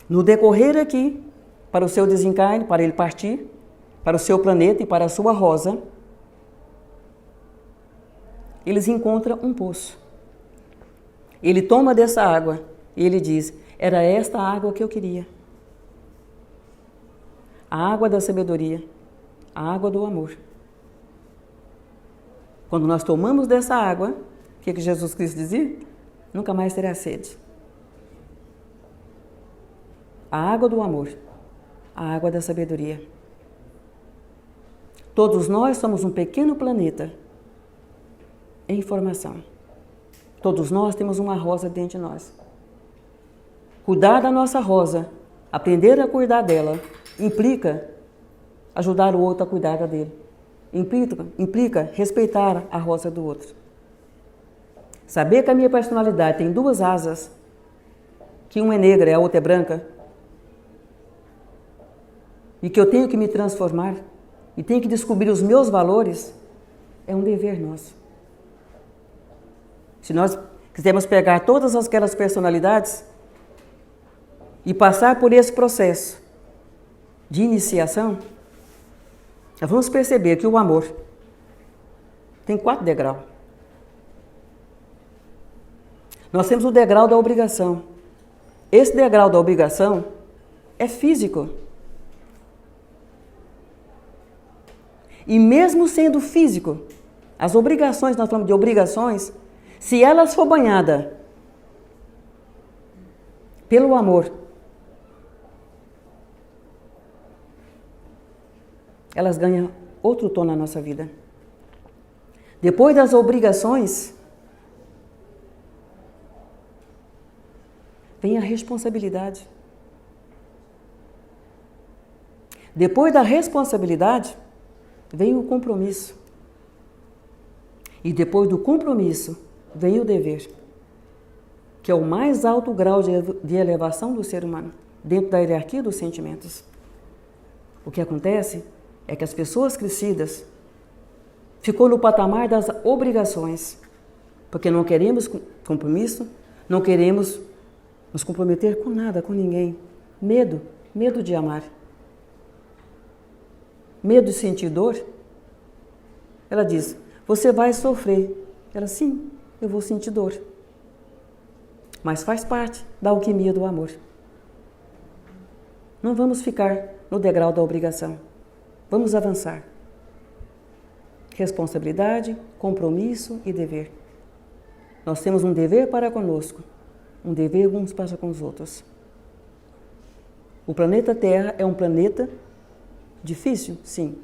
No decorrer aqui, para o seu desencarne, para ele partir, para o seu planeta e para a sua rosa, eles encontram um poço. Ele toma dessa água e ele diz: era esta a água que eu queria. A água da sabedoria, a água do amor. Quando nós tomamos dessa água, o que Jesus Cristo dizia? Nunca mais terá sede. A água do amor, a água da sabedoria. Todos nós somos um pequeno planeta em formação. Todos nós temos uma rosa dentro de nós. Cuidar da nossa rosa, aprender a cuidar dela, implica ajudar o outro a cuidar da dele. Implica respeitar a rosa do outro. Saber que a minha personalidade tem duas asas, que uma é negra e a outra é branca, e que eu tenho que me transformar e tenho que descobrir os meus valores, é um dever nosso. Se nós quisermos pegar todas aquelas personalidades e passar por esse processo de iniciação, nós vamos perceber que o amor tem 4 degraus. Nós temos o degrau da obrigação. Esse degrau da obrigação é físico. E mesmo sendo físico, as obrigações, nós falamos de obrigações, se elas for banhadas pelo amor, elas ganham outro tom na nossa vida. Depois das obrigações, vem a responsabilidade. Depois da responsabilidade, vem o compromisso. E depois do compromisso, vem o dever, que é o mais alto grau de elevação do ser humano, dentro da hierarquia dos sentimentos. O que acontece é que as pessoas crescidas ficou no patamar das obrigações, porque não queremos compromisso, não queremos nos comprometer com nada, com ninguém. Medo de amar. Medo de sentir dor. Ela diz: você vai sofrer. Ela: sim, eu vou sentir dor. Mas faz parte da alquimia do amor. Não vamos ficar no degrau da obrigação. Vamos avançar. Responsabilidade, compromisso e dever. Nós temos um dever para conosco, um dever uns para com os outros. O planeta Terra é um planeta difícil, sim,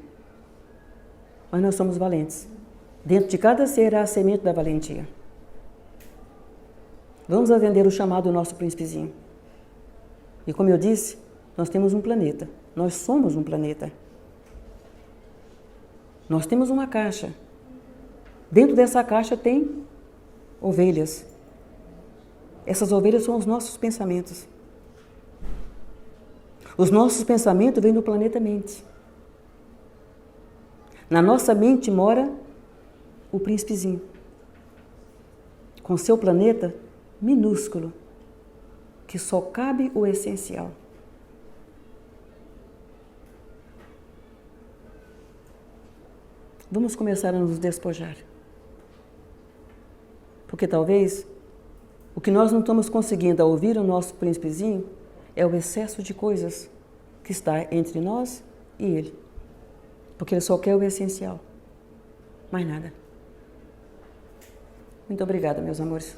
mas nós somos valentes. Dentro de cada ser há a semente da valentia. Vamos atender o chamado do nosso príncipezinho. E como eu disse, nós temos um planeta, nós somos um planeta. Nós temos uma caixa. Dentro dessa caixa tem ovelhas. Essas ovelhas são os nossos pensamentos. Os nossos pensamentos vêm do planeta mente. Na nossa mente mora o príncipezinho, com seu planeta minúsculo, que só cabe o essencial. Vamos começar a nos despojar. Porque talvez o que nós não estamos conseguindo ouvir o nosso príncipezinho é o excesso de coisas que está entre nós e ele. Porque ele só quer o essencial. Mais nada. Muito obrigada, meus amores.